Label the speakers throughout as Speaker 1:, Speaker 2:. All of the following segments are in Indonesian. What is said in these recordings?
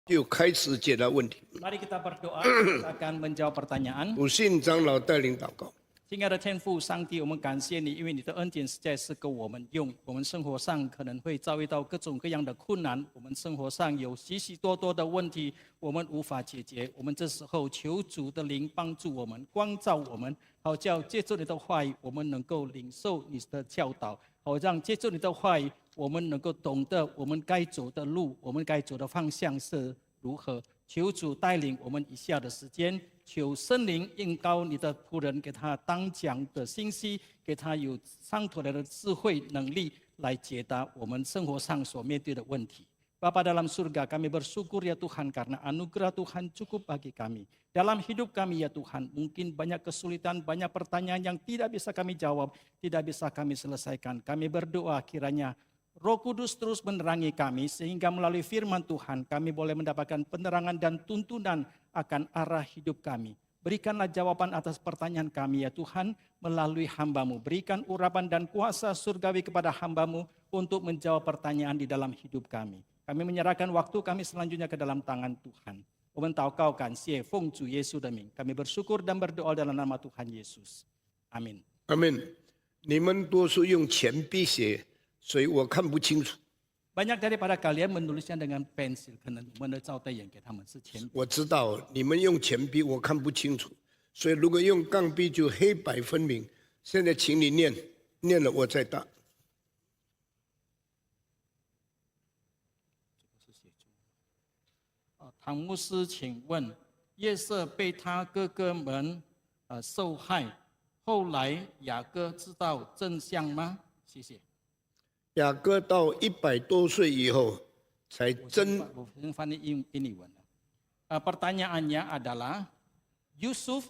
Speaker 1: 就开始解答问题。
Speaker 2: Mari kita berdoa, kita akan menjawab pertanyaan.
Speaker 1: 鲁信长老带领祷告。
Speaker 2: 亲爱的天父上帝，我们感谢你，因为你的恩典实在是够我们用。我们生活上可能会遭遇到各种各样的困难，我们生活上有许许多多的问题，我们无法解决。我们这时候求主的灵帮助我们，光照我们，好叫借助你的话语，我们能够领受你的教导，好让借助你的话语，我们能够懂得我们该走的路，我们该走的方向是如何。求主带领我们以下的时间，求圣灵应高你的仆人，给他当讲的信息，给他有上头来的智慧能力来解答我们生活上所面对的问题。Bapa dalam surga, kami bersyukur ya Tuhan karena anugerah Tuhan cukup bagi kami. Dalam hidup kami ya Tuhan, mungkin banyak kesulitan, banyak pertanyaan yang tidak bisa kami jawab, tidak bisa kami selesaikan. Kami berdoa kiranya Roh Kudus terus menerangi kami sehingga melalui firman Tuhan kami boleh mendapatkan penerangan dan tuntunan akan arah hidup kami. Berikanlah jawaban atas pertanyaan kami ya Tuhan melalui hamba-Mu. Berikan urapan dan kuasa surgawi kepada hamba-Mu untuk menjawab pertanyaan di dalam hidup kami. Kami menyerahkan waktu kami selanjutnya ke dalam tangan Tuhan. 我们祷告感谢奉主耶稣的名， kami bersyukur dan berdoa dalam nama Tuhan Yesus. Amin.
Speaker 1: 阿门。你们多数用铅笔写，所以我看不清楚。
Speaker 2: Banyak daripada kalian menulisnya dengan pensil, kena mana照的眼给他们是铅笔。
Speaker 1: 我知道你们用铅笔，我看不清楚，所以如果用钢笔就黑白分明。现在请你念，念了我再答。
Speaker 2: 唐牧师，请问，约瑟被他哥哥们受害，后来雅各知道真相吗？谢谢。
Speaker 1: 雅各到100多岁以后，才真
Speaker 2: ini pertanyaannya adalah Yusuf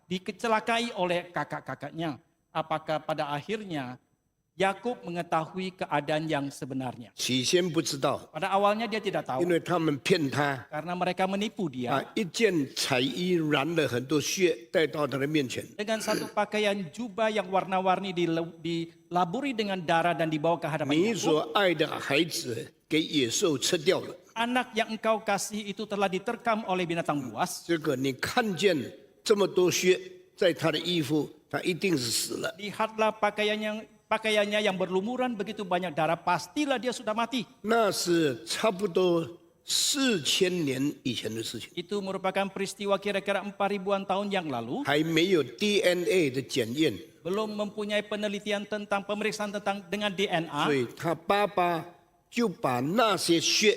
Speaker 2: dikecelakai oleh kakak-kakaknya. Apakah pada akhirnya Yakub mengetahui keadaan yang sebenarnya?
Speaker 1: 起先不知道，
Speaker 2: Pada awalnya dia tidak tahu
Speaker 1: 因为他们骗他，
Speaker 2: karena mereka menipu dia
Speaker 1: 把一件彩衣染了很多血带到他的面前。
Speaker 2: dengan satu pakaian jubah yang warna-warni dilaburi dengan darah dan dibawa ke hadapan
Speaker 1: 你
Speaker 2: Yakub.
Speaker 1: 所爱的孩子给野兽吃掉了，
Speaker 2: Anak yang engkau kasih itu telah diterkam oleh binatang buas.
Speaker 1: 这个你看见这么多血在他的衣服，他一定是死了。
Speaker 2: Lihatlah pakaiannya yang berlumuran begitu banyak darah, pastilah dia sudah mati.
Speaker 1: 那是差不多4000年以前的事情，
Speaker 2: Itu merupakan peristiwa kira-kira 4000-an tahun yang lalu.
Speaker 1: 还没有 DNA 的检验，
Speaker 2: Belum mempunyai penelitian tentang pemeriksaan tentang dengan
Speaker 1: 所
Speaker 2: DNA.
Speaker 1: 以他爸爸就把那些血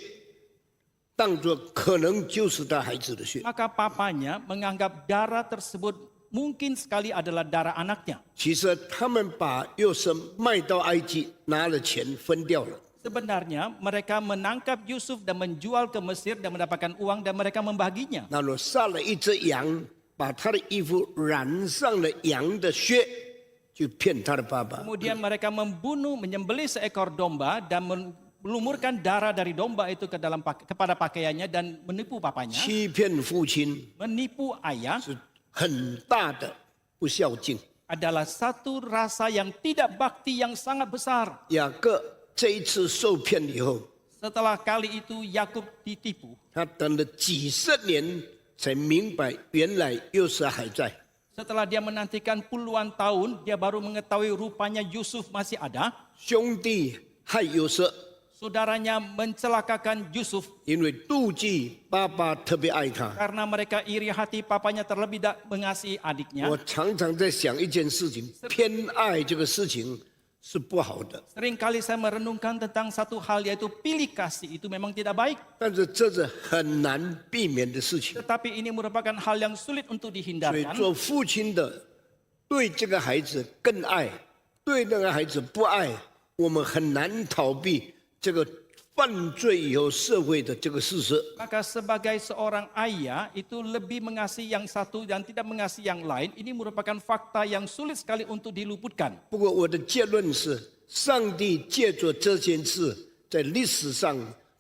Speaker 1: 当作可能就是他孩子的血。
Speaker 2: Maka papanya menganggap darah tersebut mungkin sekali adalah darah anaknya.
Speaker 1: 其实他们把约瑟卖到埃及，拿了钱分掉了。
Speaker 2: Sebenarnya mereka menangkap Yusuf dan menjual ke Mesir dan mendapatkan uang dan mereka membaginya.
Speaker 1: 那么杀了一只羊，把他的衣服染上了羊的血，就骗他的爸爸。
Speaker 2: Kemudian mereka menyembelih seekor domba dan melumurkan darah dari domba itu kepada pakaiannya dan menipu papanya,
Speaker 1: 欺骗父亲
Speaker 2: menipu ayah
Speaker 1: 是很大的不孝敬。
Speaker 2: adalah satu rasa yang tidak bakti yang sangat besar.
Speaker 1: 雅各这一次受骗以后，
Speaker 2: Setelah kali itu Yakub ditipu.
Speaker 1: 他等了几十年才明白，原来约瑟还在。
Speaker 2: Setelah dia menantikan puluhan tahun, dia baru mengetahui rupanya Yusuf masih ada.
Speaker 1: 兄弟害约瑟，
Speaker 2: Saudaranya mencelakakan Yusuf
Speaker 1: 因为妒忌爸爸特别爱他。
Speaker 2: karena mereka iri hati papanya terlebih mengasihi adiknya.
Speaker 1: 我常常在想一件事情，偏爱这个事情是不好的，
Speaker 2: Seringkali saya merenungkan tentang satu hal yaitu pilih kasih itu memang tidak baik.
Speaker 1: 但是这是很难避免的事情。
Speaker 2: Tetapi ini merupakan hal yang sulit untuk
Speaker 1: 所以
Speaker 2: dihindarkan.
Speaker 1: 做父亲的对这个孩子更爱，对那个孩子不爱，我们很难逃避这个犯罪以后社会的这个事实。
Speaker 2: Maka sebagai seorang ayah itu lebih mengasihi yang satu dan tidak mengasihi yang lain. Ini merupakan fakta yang sulit sekali untuk diluputkan.
Speaker 1: 不过我的结论是，上帝借着这件事，在历史上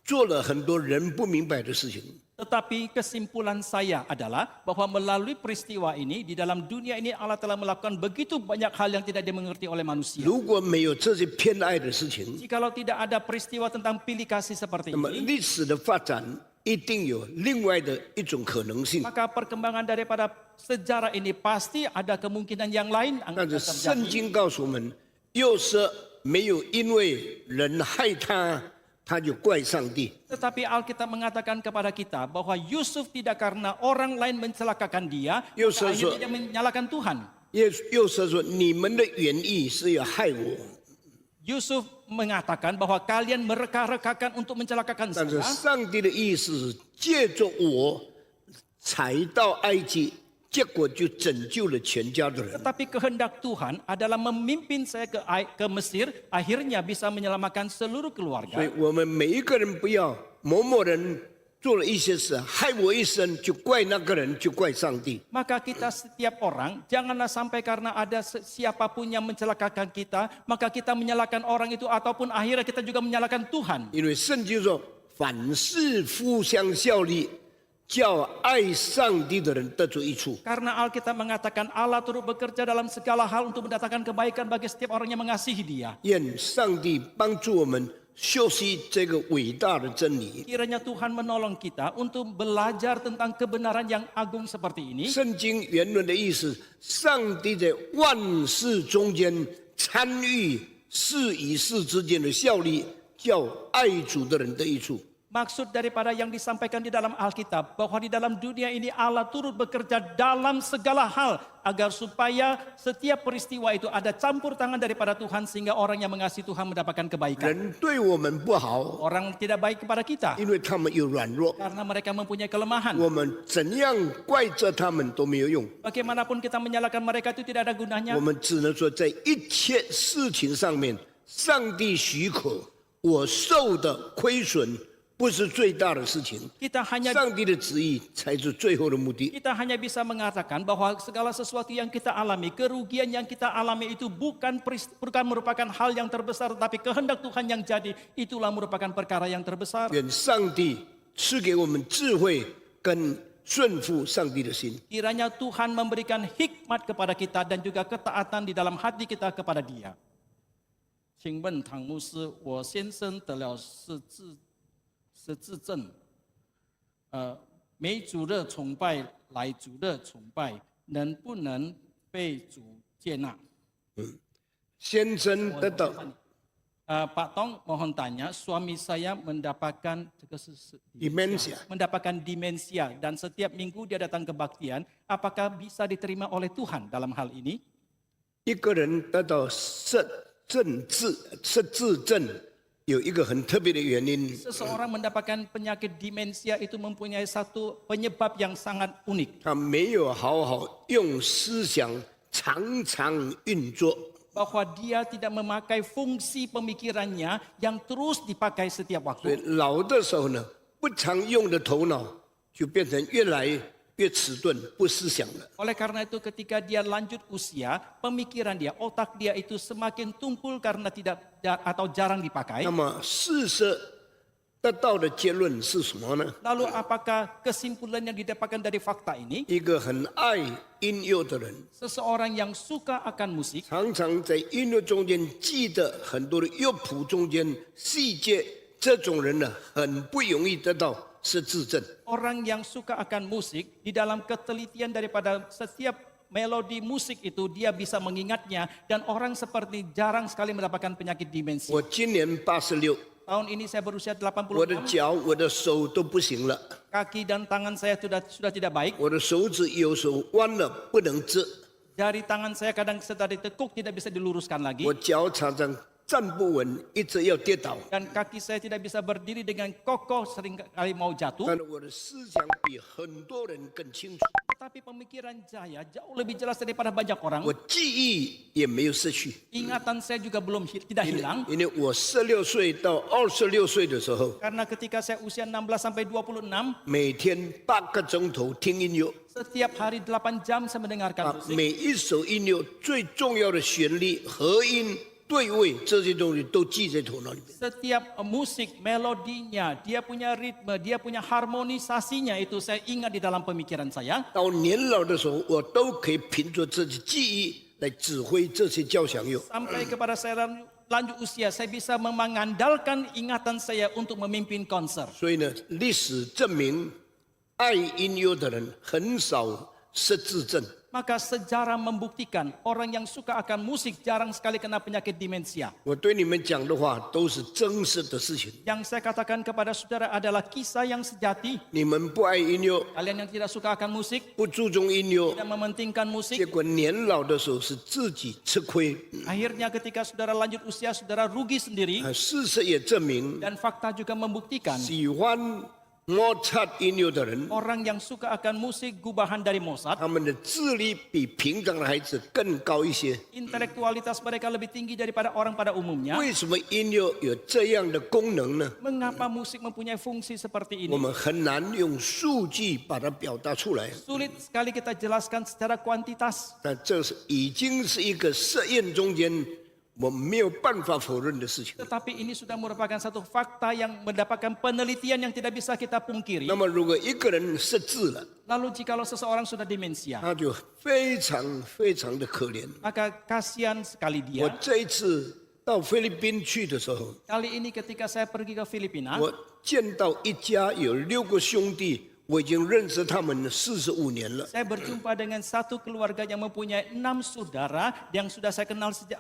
Speaker 1: 做了很多人不明白的事情。
Speaker 2: Tetapi kesimpulan saya adalah bahwa melalui peristiwa ini di dalam dunia ini Allah telah melakukan begitu banyak hal yang tidak dimengerti oleh manusia.
Speaker 1: 如果没有这些偏爱的事情，
Speaker 2: Jikalau tidak ada peristiwa tentang pilih kasih seperti
Speaker 1: 那么
Speaker 2: ini,
Speaker 1: 历史的发展一定有另外的一种可能性。
Speaker 2: maka perkembangan daripada sejarah ini pasti ada kemungkinan yang lain
Speaker 1: 但
Speaker 2: akan
Speaker 1: 是圣
Speaker 2: terjadi.
Speaker 1: 经告诉我们，幼瑟没有因为人害他，他就怪上帝。
Speaker 2: Tetapi Alkitab mengatakan kepada kita bahwa Yusuf tidak karena orang lain mencelakakan dia,
Speaker 1: Yusuf-
Speaker 2: maka akhirnya dia menyalahkan Tuhan.
Speaker 1: 幼瑟说：“你们的原意是要害我，
Speaker 2: Yusuf mengatakan bahwa kalian mereka-rekakan untuk mencelakakan
Speaker 1: 但是
Speaker 2: saya.
Speaker 1: 上帝的意思是借着我才到埃及，结果就拯救了全家的人。
Speaker 2: Tetapi kehendak Tuhan adalah memimpin saya ke Mesir, akhirnya bisa menyelamatkan seluruh
Speaker 1: 所
Speaker 2: keluarga.
Speaker 1: 以我们每一个人不要某某人做了一些事害我一生，就怪那个人，就怪上帝。
Speaker 2: Maka kita setiap orang, janganlah sampai karena ada siapapun yang mencelakakan kita, maka kita menyalahkan orang itu ataupun akhirnya kita juga menyalahkan Tuhan.
Speaker 1: 因为圣经说，凡事互相效力，叫爱上帝的人得着益处。
Speaker 2: Karena Alkitab mengatakan Allah turut bekerja dalam segala hal untuk mendatangkan kebaikan bagi setiap orang yang mengasihi Dia.
Speaker 1: 愿上帝帮助我们学习这个伟大的真理。
Speaker 2: Kiranya Tuhan menolong kita untuk belajar tentang kebenaran yang agung seperti ini.
Speaker 1: 圣经原文的意思，上帝在万事中间参与事与事之间的效力，叫爱主的人得益处。
Speaker 2: Maksud daripada yang disampaikan di dalam Alkitab bahwa di dalam dunia ini Allah turut bekerja dalam segala hal agar supaya setiap peristiwa itu ada campur tangan daripada Tuhan sehingga orang yang mengasihi Tuhan mendapatkan kebaikan.
Speaker 1: 人对我们不好，
Speaker 2: Orang tidak baik kepada kita
Speaker 1: 因为他们有软弱，
Speaker 2: karena mereka mempunyai kelemahan.
Speaker 1: 我们怎样怪责他们都没有用。
Speaker 2: Bagaimanapun kita menyalahkan mereka itu tidak ada gunanya.
Speaker 1: 我们只能说，在一切事情上面，上帝许可我受的亏损不是最大的事情，
Speaker 2: Kita hanya
Speaker 1: 上帝的旨意才是最后的目的。
Speaker 2: Kita hanya bisa mengatakan bahwa segala sesuatu yang kita alami, kerugian yang kita alami itu bukan merupakan hal yang terbesar, tetapi kehendak Tuhan yang jadi, itulah merupakan perkara yang terbesar.
Speaker 1: 愿上帝赐给我们智慧跟顺服上帝的心。
Speaker 2: Kiranya Tuhan memberikan hikmat kepada kita dan juga ketaatan di dalam hati kita kepada Dia. 请问唐牧师，我先生得了失智症，没主日崇拜来主日崇拜，能不能被主接纳？
Speaker 1: 先生得到
Speaker 2: Pak Tong mohon tanya, suami saya mendapatkan
Speaker 1: demensia，
Speaker 2: mendapatkan demensia dan setiap minggu dia datang ke baktian, apakah bisa diterima oleh Tuhan dalam hal ini?
Speaker 1: 一个人得到失智症，有一个很特别的原因，
Speaker 2: Seseorang mendapatkan penyakit demensia itu mempunyai satu penyebab yang sangat unik.
Speaker 1: 他没有好好用思想常常运作。
Speaker 2: Bahwa dia tidak memakai fungsi pemikirannya yang terus dipakai setiap
Speaker 1: 所以
Speaker 2: waktu.
Speaker 1: 老的时候呢，不常用的头脑就变成越来越迟钝，不思想了。
Speaker 2: Oleh karena itu ketika dia lanjut usia, pemikiran dia, otak dia itu semakin tumpul karena tidak atau jarang dipakai.
Speaker 1: 那么事实得到的结论是什么呢？
Speaker 2: Lalu apakah kesimpulan yang didapatkan dari fakta ini?
Speaker 1: 一个很爱音乐的人，
Speaker 2: Seseorang yang suka akan musik,
Speaker 1: 常常在音乐中间记得很多的乐谱中间细节，这种人呢，很不容易得到失智症。
Speaker 2: orang yang suka akan musik, di dalam ketelitian daripada setiap melodi musik itu dia bisa mengingatnya dan orang seperti jarang sekali mendapatkan penyakit demensia.
Speaker 1: 我今年86，
Speaker 2: Tahun ini saya berusia
Speaker 1: 我的
Speaker 2: 86,
Speaker 1: 脚、我的手都不行了，
Speaker 2: kaki dan tangan saya sudah tidak baik.
Speaker 1: 我的手指有时候弯了不能直，
Speaker 2: Jari tangan saya kadang sedang ditekuk tidak bisa diluruskan lagi
Speaker 1: 我脚常常站不稳，一直要跌倒。
Speaker 2: dan kaki saya tidak bisa berdiri dengan kokoh, sering kali mau jatuh.
Speaker 1: 但我的思想比很多人更清楚，
Speaker 2: Tapi pemikiran saya jauh lebih jelas daripada banyak orang.
Speaker 1: 我记忆也没有失去。
Speaker 2: Ingatan saya juga tidak hilang.
Speaker 1: 因为我16岁到26岁的时候，
Speaker 2: Karena ketika saya usia 16 sampai 26,
Speaker 1: 每天8个钟头听音乐，
Speaker 2: setiap hari 8 jam saya mendengarkan musik.
Speaker 1: 每一首音乐最重要的旋律和音对位这些东西都记在头脑里面。
Speaker 2: Setiap musik, melodinya, dia punya ritme, dia punya harmonisasinya itu saya ingat di dalam pemikiran saya.
Speaker 1: 到年老的时候，我都可以凭着这些记忆来指挥这些交响乐。
Speaker 2: Sampai kepada saya lanjut usia, saya bisa mengandalkan ingatan saya untuk memimpin konser.
Speaker 1: 所以呢，历史证明，爱音乐的人很少失智症。
Speaker 2: Maka sejarah membuktikan orang yang suka akan musik jarang sekali kena penyakit demensia.
Speaker 1: 我对你们讲的话都是真实的事情。
Speaker 2: Yang saya katakan kepada saudara adalah kisah yang sejati.
Speaker 1: 你们不爱音乐，
Speaker 2: Kalian yang tidak suka akan musik,
Speaker 1: 不注重音乐，
Speaker 2: tidak mementingkan
Speaker 1: 结
Speaker 2: musik,
Speaker 1: 果年老的时候是自己吃亏。
Speaker 2: akhirnya ketika saudara lanjut usia, saudara rugi sendiri.
Speaker 1: 事实也证明，
Speaker 2: Dan fakta juga membuktikan
Speaker 1: 喜欢摩擦音乐的人，
Speaker 2: orang yang suka akan musik gubahan dari Mozart,
Speaker 1: 他们的智力比平常的孩子更高一些。
Speaker 2: intelektualitas mereka lebih tinggi daripada orang pada umumnya.
Speaker 1: 为什么音乐有这样的功能呢？
Speaker 2: Mengapa musik mempunyai fungsi seperti
Speaker 1: 我
Speaker 2: ini?
Speaker 1: 们很难用数据把它表达出来。
Speaker 2: Sulit sekali kita jelaskan secara kuantitas.
Speaker 1: 但这是已经是一个实验中间我们没有办法否认的事情。
Speaker 2: Tetapi ini sudah merupakan satu fakta yang mendapatkan penelitian yang tidak bisa kita pungkiri.
Speaker 1: 那么，如果一个人失智了，
Speaker 2: Lalu jikalau seseorang sudah demensia,
Speaker 1: 他就非常非常的可怜。
Speaker 2: maka kasihan sekali
Speaker 1: 我
Speaker 2: dia.
Speaker 1: 这一次到菲律宾去的时候，
Speaker 2: Kali ini ketika saya pergi ke Filipina,
Speaker 1: 我见到一家有6个兄弟，我已经认识他们45年了。
Speaker 2: saya berjumpa dengan satu keluarga yang mempunyai 6 saudara yang sudah saya kenal sejak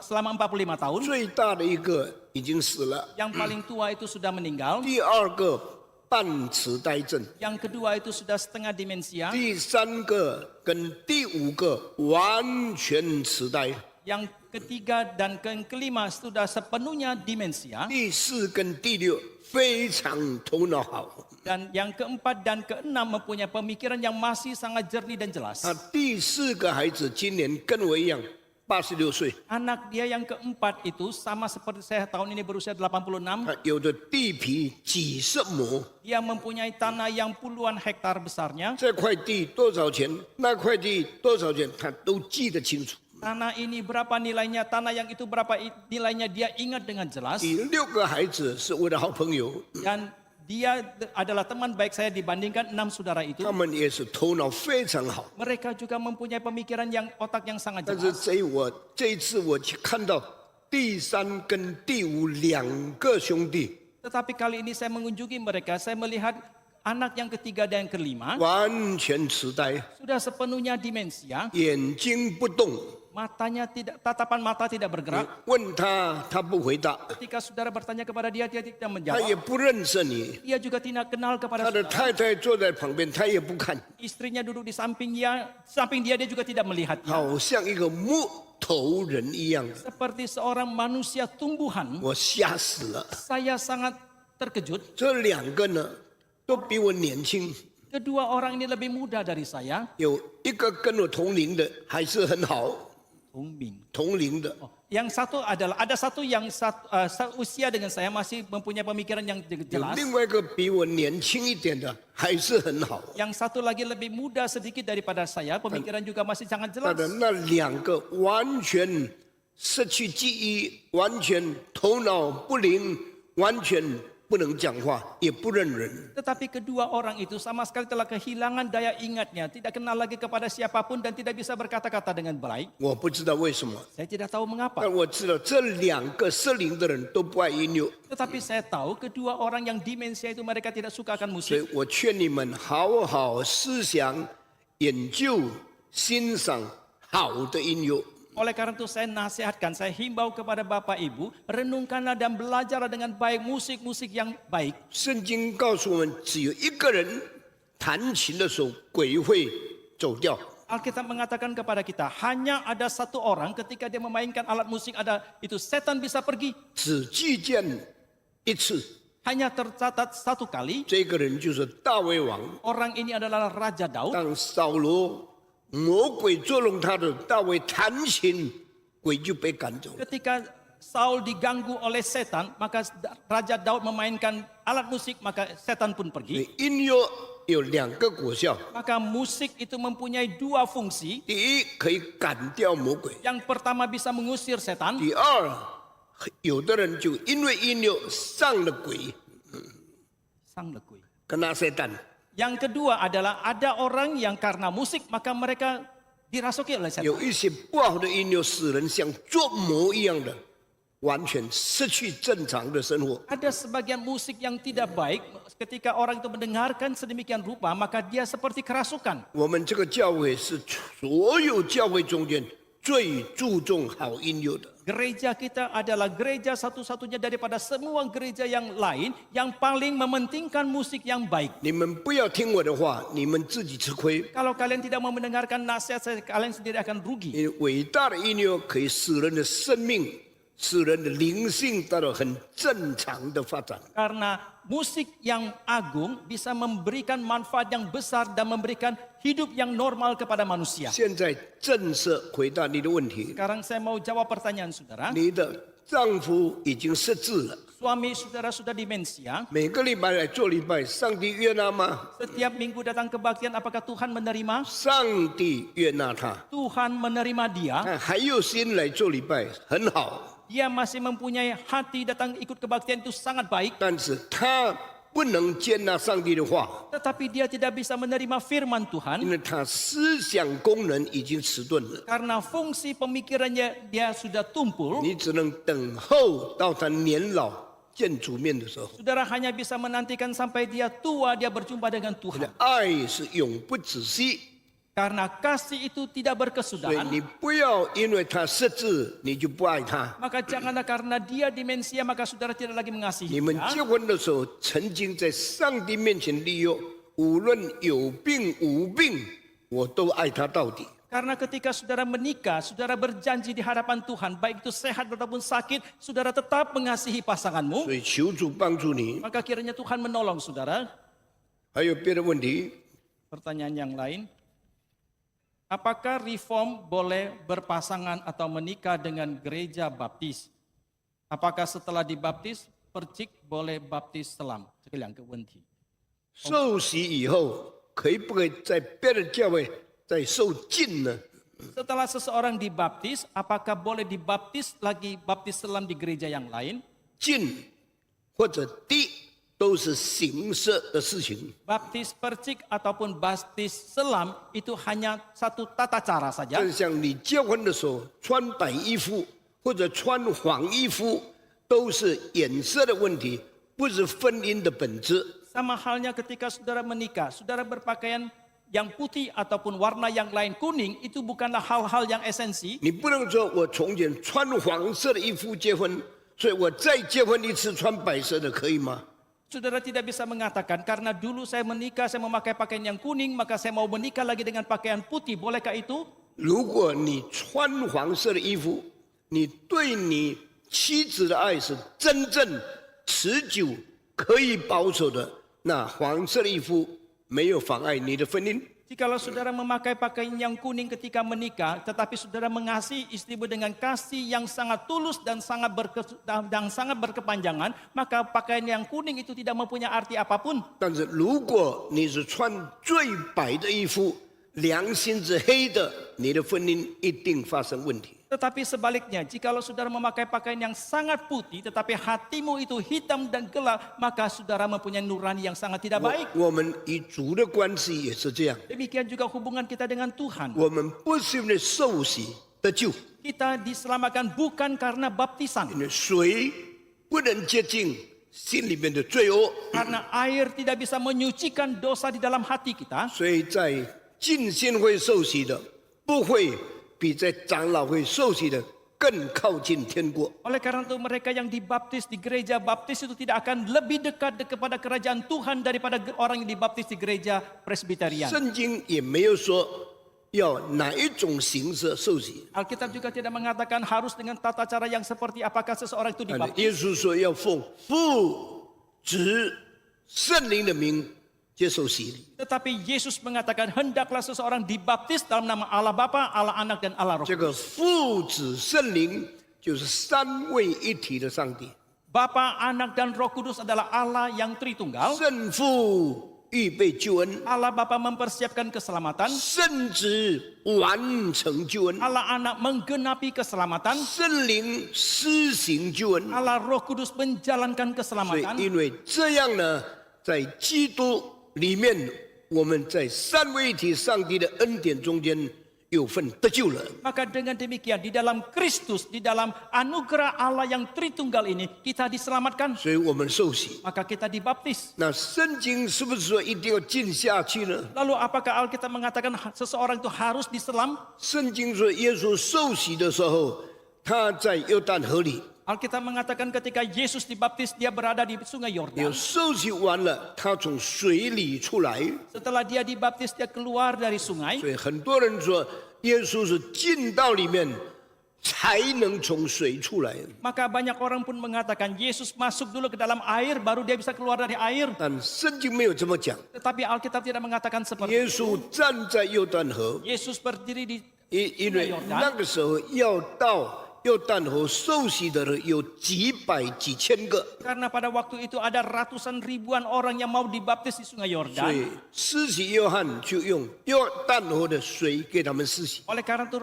Speaker 2: selama 45 tahun.
Speaker 1: 最大的一个已经死了，
Speaker 2: Yang paling tua itu sudah meninggal,
Speaker 1: 第二个半痴呆症，
Speaker 2: yang kedua itu sudah setengah demensia,
Speaker 1: 第三个跟第五个完全痴呆，
Speaker 2: yang ketiga dan yang kelima sudah sepenuhnya demensia,
Speaker 1: 第四跟第六非常头脑好。
Speaker 2: dan yang keempat dan keenam mempunyai pemikiran yang masih sangat jernih dan jelas.
Speaker 1: 他第4个孩子今年跟我一样，86岁，
Speaker 2: Anak dia yang keempat itu sama seperti saya tahun ini berusia 86.
Speaker 1: 他有的地皮几十亩，
Speaker 2: Dia mempunyai tanah yang puluhan hektar besarnya.
Speaker 1: 这块地多少钱，那块地多少钱，他都记得清楚。
Speaker 2: Tanah ini berapa nilainya, tanah yang itu berapa nilainya dia ingat dengan jelas.
Speaker 1: 第6个孩子是我的好朋友，
Speaker 2: Dan dia adalah teman baik saya dibandingkan 6 saudara itu.
Speaker 1: 他们也是头脑非常好。
Speaker 2: Mereka juga mempunyai pemikiran yang otak yang sangat
Speaker 1: 但是
Speaker 2: jelas.
Speaker 1: 这一次我去看到第3跟第52个兄弟，
Speaker 2: Tetapi kali ini saya mengunjungi mereka, saya melihat anak yang ketiga dan yang kelima
Speaker 1: 完全痴呆，
Speaker 2: sudah sepenuhnya demensia,
Speaker 1: 眼睛不动，
Speaker 2: tatapan mata tidak bergerak.
Speaker 1: 问他他不回答，
Speaker 2: Ketika saudara bertanya kepada dia, dia tidak
Speaker 1: 他
Speaker 2: menjawab.
Speaker 1: 也不认识你。
Speaker 2: Dia juga tidak kenal kepada
Speaker 1: 他的
Speaker 2: saudara.
Speaker 1: 太太坐在旁边，他也不看，
Speaker 2: Istrinya duduk di samping dia dia juga tidak melihatnya.
Speaker 1: 好像一个木头人一样。
Speaker 2: Seperti seorang manusia tumbuhan,
Speaker 1: 我吓死了。
Speaker 2: saya sangat terkejut.
Speaker 1: 这2个呢，都比我年轻，
Speaker 2: Kedua orang ini lebih muda dari saya.
Speaker 1: 有一个跟我同龄的还是很好，
Speaker 2: Tumbing.
Speaker 1: 同龄的。
Speaker 2: Yang satu adalah ada satu yang usia dengan saya masih mempunyai pemikiran yang
Speaker 1: 有
Speaker 2: jelas.
Speaker 1: 另外一个比我年轻一点的还是很好，
Speaker 2: Yang satu lagi lebih muda sedikit daripada saya, pemikiran juga masih sangat
Speaker 1: 他
Speaker 2: jelas.
Speaker 1: 的那2个完全失去记忆，完全头脑不灵，完全不能讲话，也不认人。
Speaker 2: Tetapi kedua orang itu sama sekali telah kehilangan daya ingatnya, tidak kenal lagi kepada siapapun dan tidak bisa berkata-kata dengan baik.
Speaker 1: 我不知道为什么，
Speaker 2: Saya tidak tahu mengapa.
Speaker 1: 但我知道这2个失灵的人都不爱音乐，
Speaker 2: Tetapi saya tahu kedua orang yang demensia itu mereka tidak suka akan
Speaker 1: 所以
Speaker 2: musik.
Speaker 1: 我劝你们好好思想、研究、欣赏好的音乐。
Speaker 2: Oleh karena itu saya nasihatkan, saya himbau kepada Bapak Ibu, renungkanlah dan belajarlah dengan baik musik-musik yang baik.
Speaker 1: 圣经告诉我们，只有一个人弹琴的时候，鬼会走掉。
Speaker 2: Alkitab mengatakan kepada kita, hanya ada satu orang ketika dia memainkan alat musik ada itu setan bisa pergi.
Speaker 1: 只遇见一次，
Speaker 2: Hanya tercatat satu kali,
Speaker 1: 这个人就是大卫王。
Speaker 2: orang ini adalah Raja Daud.
Speaker 1: 当扫罗魔鬼捉弄他的，大卫弹琴，鬼就被赶走。
Speaker 2: Ketika Saul diganggu oleh setan, maka Raja Daud memainkan alat musik, maka setan pun pergi.
Speaker 1: 音乐有2个果效，
Speaker 2: Maka musik itu mempunyai 2 fungsi.
Speaker 1: 第一可以赶掉魔鬼，
Speaker 2: Yang pertama bisa mengusir setan.
Speaker 1: 第二有的人就因为音乐上了鬼，
Speaker 2: Sang legui.
Speaker 1: kena setan。
Speaker 2: Yang kedua adalah ada orang yang karena musik maka mereka dirasuki oleh setan.
Speaker 1: 有一些不好的音乐使人像做魔一样的，完全失去正常的生活。
Speaker 2: Ada sebagian musik yang tidak baik, ketika orang itu mendengarkan sedemikian rupa, maka dia seperti kerasukan.
Speaker 1: 我们这个教会是所有教会中间最注重好音乐的。
Speaker 2: Gereja kita adalah gereja satu-satunya daripada semua gereja yang lain yang paling mementingkan musik yang baik.
Speaker 1: 你们不要听我的话，你们自己吃亏。
Speaker 2: Kalau kalian tidak mau mendengarkan nasihat saya, kalian sendiri akan rugi.
Speaker 1: 因为伟大的音乐可以使人的生命、使人的灵性得到很正常的发展。
Speaker 2: Karena musik yang agung bisa memberikan manfaat yang besar dan memberikan hidup yang normal kepada manusia.
Speaker 1: 现在正式回答你的问题，
Speaker 2: Sekarang saya mau jawab pertanyaan saudara.
Speaker 1: 你的丈夫已经失智了，
Speaker 2: Suami saudara sudah demensia.
Speaker 1: 每个礼拜来做礼拜，上帝悦纳吗？
Speaker 2: Setiap minggu datang kebaktian, apakah Tuhan menerima?
Speaker 1: 上帝悦纳他，
Speaker 2: Tuhan menerima dia.
Speaker 1: 还有心来做礼拜，很好。
Speaker 2: Dia masih mempunyai hati datang ikut kebaktian itu sangat baik.
Speaker 1: 但是他不能接纳上帝的话，
Speaker 2: Tetapi dia tidak bisa menerima firman
Speaker 1: 因
Speaker 2: Tuhan.
Speaker 1: 为他思想功能已经迟钝了。
Speaker 2: Karena fungsi pemikirannya dia sudah tumpul.
Speaker 1: 你只能等候到他年老见主面的时候。
Speaker 2: Saudara hanya bisa menantikan sampai dia tua, dia berjumpa dengan
Speaker 1: 你的
Speaker 2: Tuhan.
Speaker 1: 爱是永不止息，
Speaker 2: Karena kasih itu tidak
Speaker 1: 所以
Speaker 2: berkesudahan.
Speaker 1: 你不要因为他失智，你就不爱他。
Speaker 2: Maka janganlah karena dia demensia, maka saudara tidak lagi mengasihi
Speaker 1: 你们
Speaker 2: dia.
Speaker 1: 结婚的时候，曾经在上帝面前立约，无论有病无病，我都爱他到底。
Speaker 2: Karena ketika saudara menikah, saudara berjanji di hadapan Tuhan, baik itu sehat ataupun sakit, saudara tetap mengasihi pasanganmu.
Speaker 1: 所以求主帮助你。
Speaker 2: Maka kiranya Tuhan menolong saudara.
Speaker 1: 还有别的问题？
Speaker 2: Pertanyaan yang lain. Apakah reform boleh berpasangan atau menikah dengan gereja baptis? Apakah setelah dibaptis, percik boleh baptis selam? 这个两个问题。
Speaker 1: 受洗以后，可以不可以在别的教会再受浸呢？
Speaker 2: Setelah seseorang dibaptis, apakah boleh dibaptis lagi baptis selam di gereja yang lain?
Speaker 1: 浸或者滴都是形式的事情。
Speaker 2: Baptis percik ataupun baptis selam itu hanya satu tata cara saja.
Speaker 1: 就像你结婚的时候穿白衣服或者穿黄衣服，都是颜色的问题，不是婚姻的本质。
Speaker 2: Sama halnya ketika saudara menikah, saudara berpakaian yang putih ataupun warna yang lain kuning, itu bukanlah hal-hal yang esensi.
Speaker 1: 你不能说我从前穿黄色的衣服结婚，所以我再结婚一次穿白色的，可以吗？
Speaker 2: Saudara tidak bisa mengatakan, karena dulu saya menikah, saya memakai pakaian yang kuning, maka saya mau menikah lagi dengan pakaian putih. Bolehkah itu?
Speaker 1: 如果你穿黄色的衣服，你对你妻子的爱是真正持久、可以保守的，那黄色的衣服没有妨碍你的婚姻。
Speaker 2: Jikalau saudara memakai pakaian yang kuning ketika menikah, tetapi saudara mengasihi istrimu dengan kasih yang sangat tulus dan sangat berkepanjangan, maka pakaian yang kuning itu tidak mempunyai arti apapun.
Speaker 1: 但是如果你是穿最白的衣服，良心是黑的，你的婚姻一定发生问题。
Speaker 2: Tetapi sebaliknya, jikalau saudara memakai pakaian yang sangat putih, tetapi hatimu itu hitam dan gelap, maka saudara mempunyai nurani yang sangat tidak baik.
Speaker 1: 我们与主的关系也是这样，
Speaker 2: Demikian juga hubungan kita dengan Tuhan.
Speaker 1: 我们不是因为受洗得救，
Speaker 2: Kita diselamatkan bukan karena baptisan.
Speaker 1: 因为水不能洁净心里面的罪恶，
Speaker 2: Karena air tidak bisa menyucikan dosa di dalam hati kita.
Speaker 1: 所以在浸信会受洗的不会比在长老会受洗的更靠近天国。
Speaker 2: Oleh karena itu mereka yang dibaptis di gereja baptis itu tidak akan lebih dekat kepada kerajaan Tuhan daripada orang yang dibaptis di gereja presbiterian.
Speaker 1: 圣经也没有说要哪一种形式受洗，
Speaker 2: Alkitab juga tidak mengatakan harus dengan tata cara yang seperti apakah seseorang itu
Speaker 1: 耶
Speaker 2: dibaptis.
Speaker 1: 稣说要奉父、子、圣灵的名接受洗礼。
Speaker 2: Tetapi Yesus mengatakan hendaklah seseorang dibaptis dalam nama Allah Bapa, Allah Anak dan Allah Roh
Speaker 1: 这个
Speaker 2: Kudus.
Speaker 1: 父子圣灵就是三位一体的上帝。
Speaker 2: Bapa, Anak, dan Roh Kudus adalah Allah yang Tritunggal.
Speaker 1: 圣父预备救恩，
Speaker 2: Allah Bapa mempersiapkan keselamatan.
Speaker 1: 圣子完成救恩，
Speaker 2: Allah Anak menggenapi keselamatan.
Speaker 1: 圣灵施行救恩。
Speaker 2: Allah Roh Kudus menjalankan
Speaker 1: 所以
Speaker 2: keselamatan.
Speaker 1: 因为这样呢，在基督里面，我们在三位一体上帝的恩典中间有份得救了。
Speaker 2: Maka dengan demikian di dalam Kristus, di dalam anugerah Allah yang Tritunggal ini, kita diselamatkan.
Speaker 1: 所以我们受洗。
Speaker 2: Maka kita dibaptis.
Speaker 1: 那圣经是不是说一定要进下去呢？
Speaker 2: Lalu apakah Alkitab mengatakan seseorang itu harus diselam?
Speaker 1: 圣经说耶稣受洗的时候，他在约旦河里，
Speaker 2: Alkitab mengatakan ketika Yesus dibaptis, dia berada di sungai
Speaker 1: 有
Speaker 2: Yordan.
Speaker 1: 受洗完了，他从水里出来。
Speaker 2: Setelah dia dibaptis, dia keluar dari sungai.
Speaker 1: 所以很多人说，耶稣是进到里面才能从水出来。
Speaker 2: Maka banyak orang pun mengatakan Yesus masuk dulu ke dalam air, baru dia bisa keluar dari air.
Speaker 1: 但圣经没有这么讲。
Speaker 2: Tetapi Alkitab tidak mengatakan seperti
Speaker 1: 耶
Speaker 2: itu.
Speaker 1: 稣站在约旦河，
Speaker 2: Yesus berdiri di
Speaker 1: 因为那个时候要到约旦河受洗的人有几百几千个，
Speaker 2: karena pada waktu itu ada ratusan ribuan orang yang mau dibaptis di sungai
Speaker 1: 所
Speaker 2: Yordan.
Speaker 1: 以施洗约翰就用约旦河的水给他们施洗。
Speaker 2: Oleh karena itu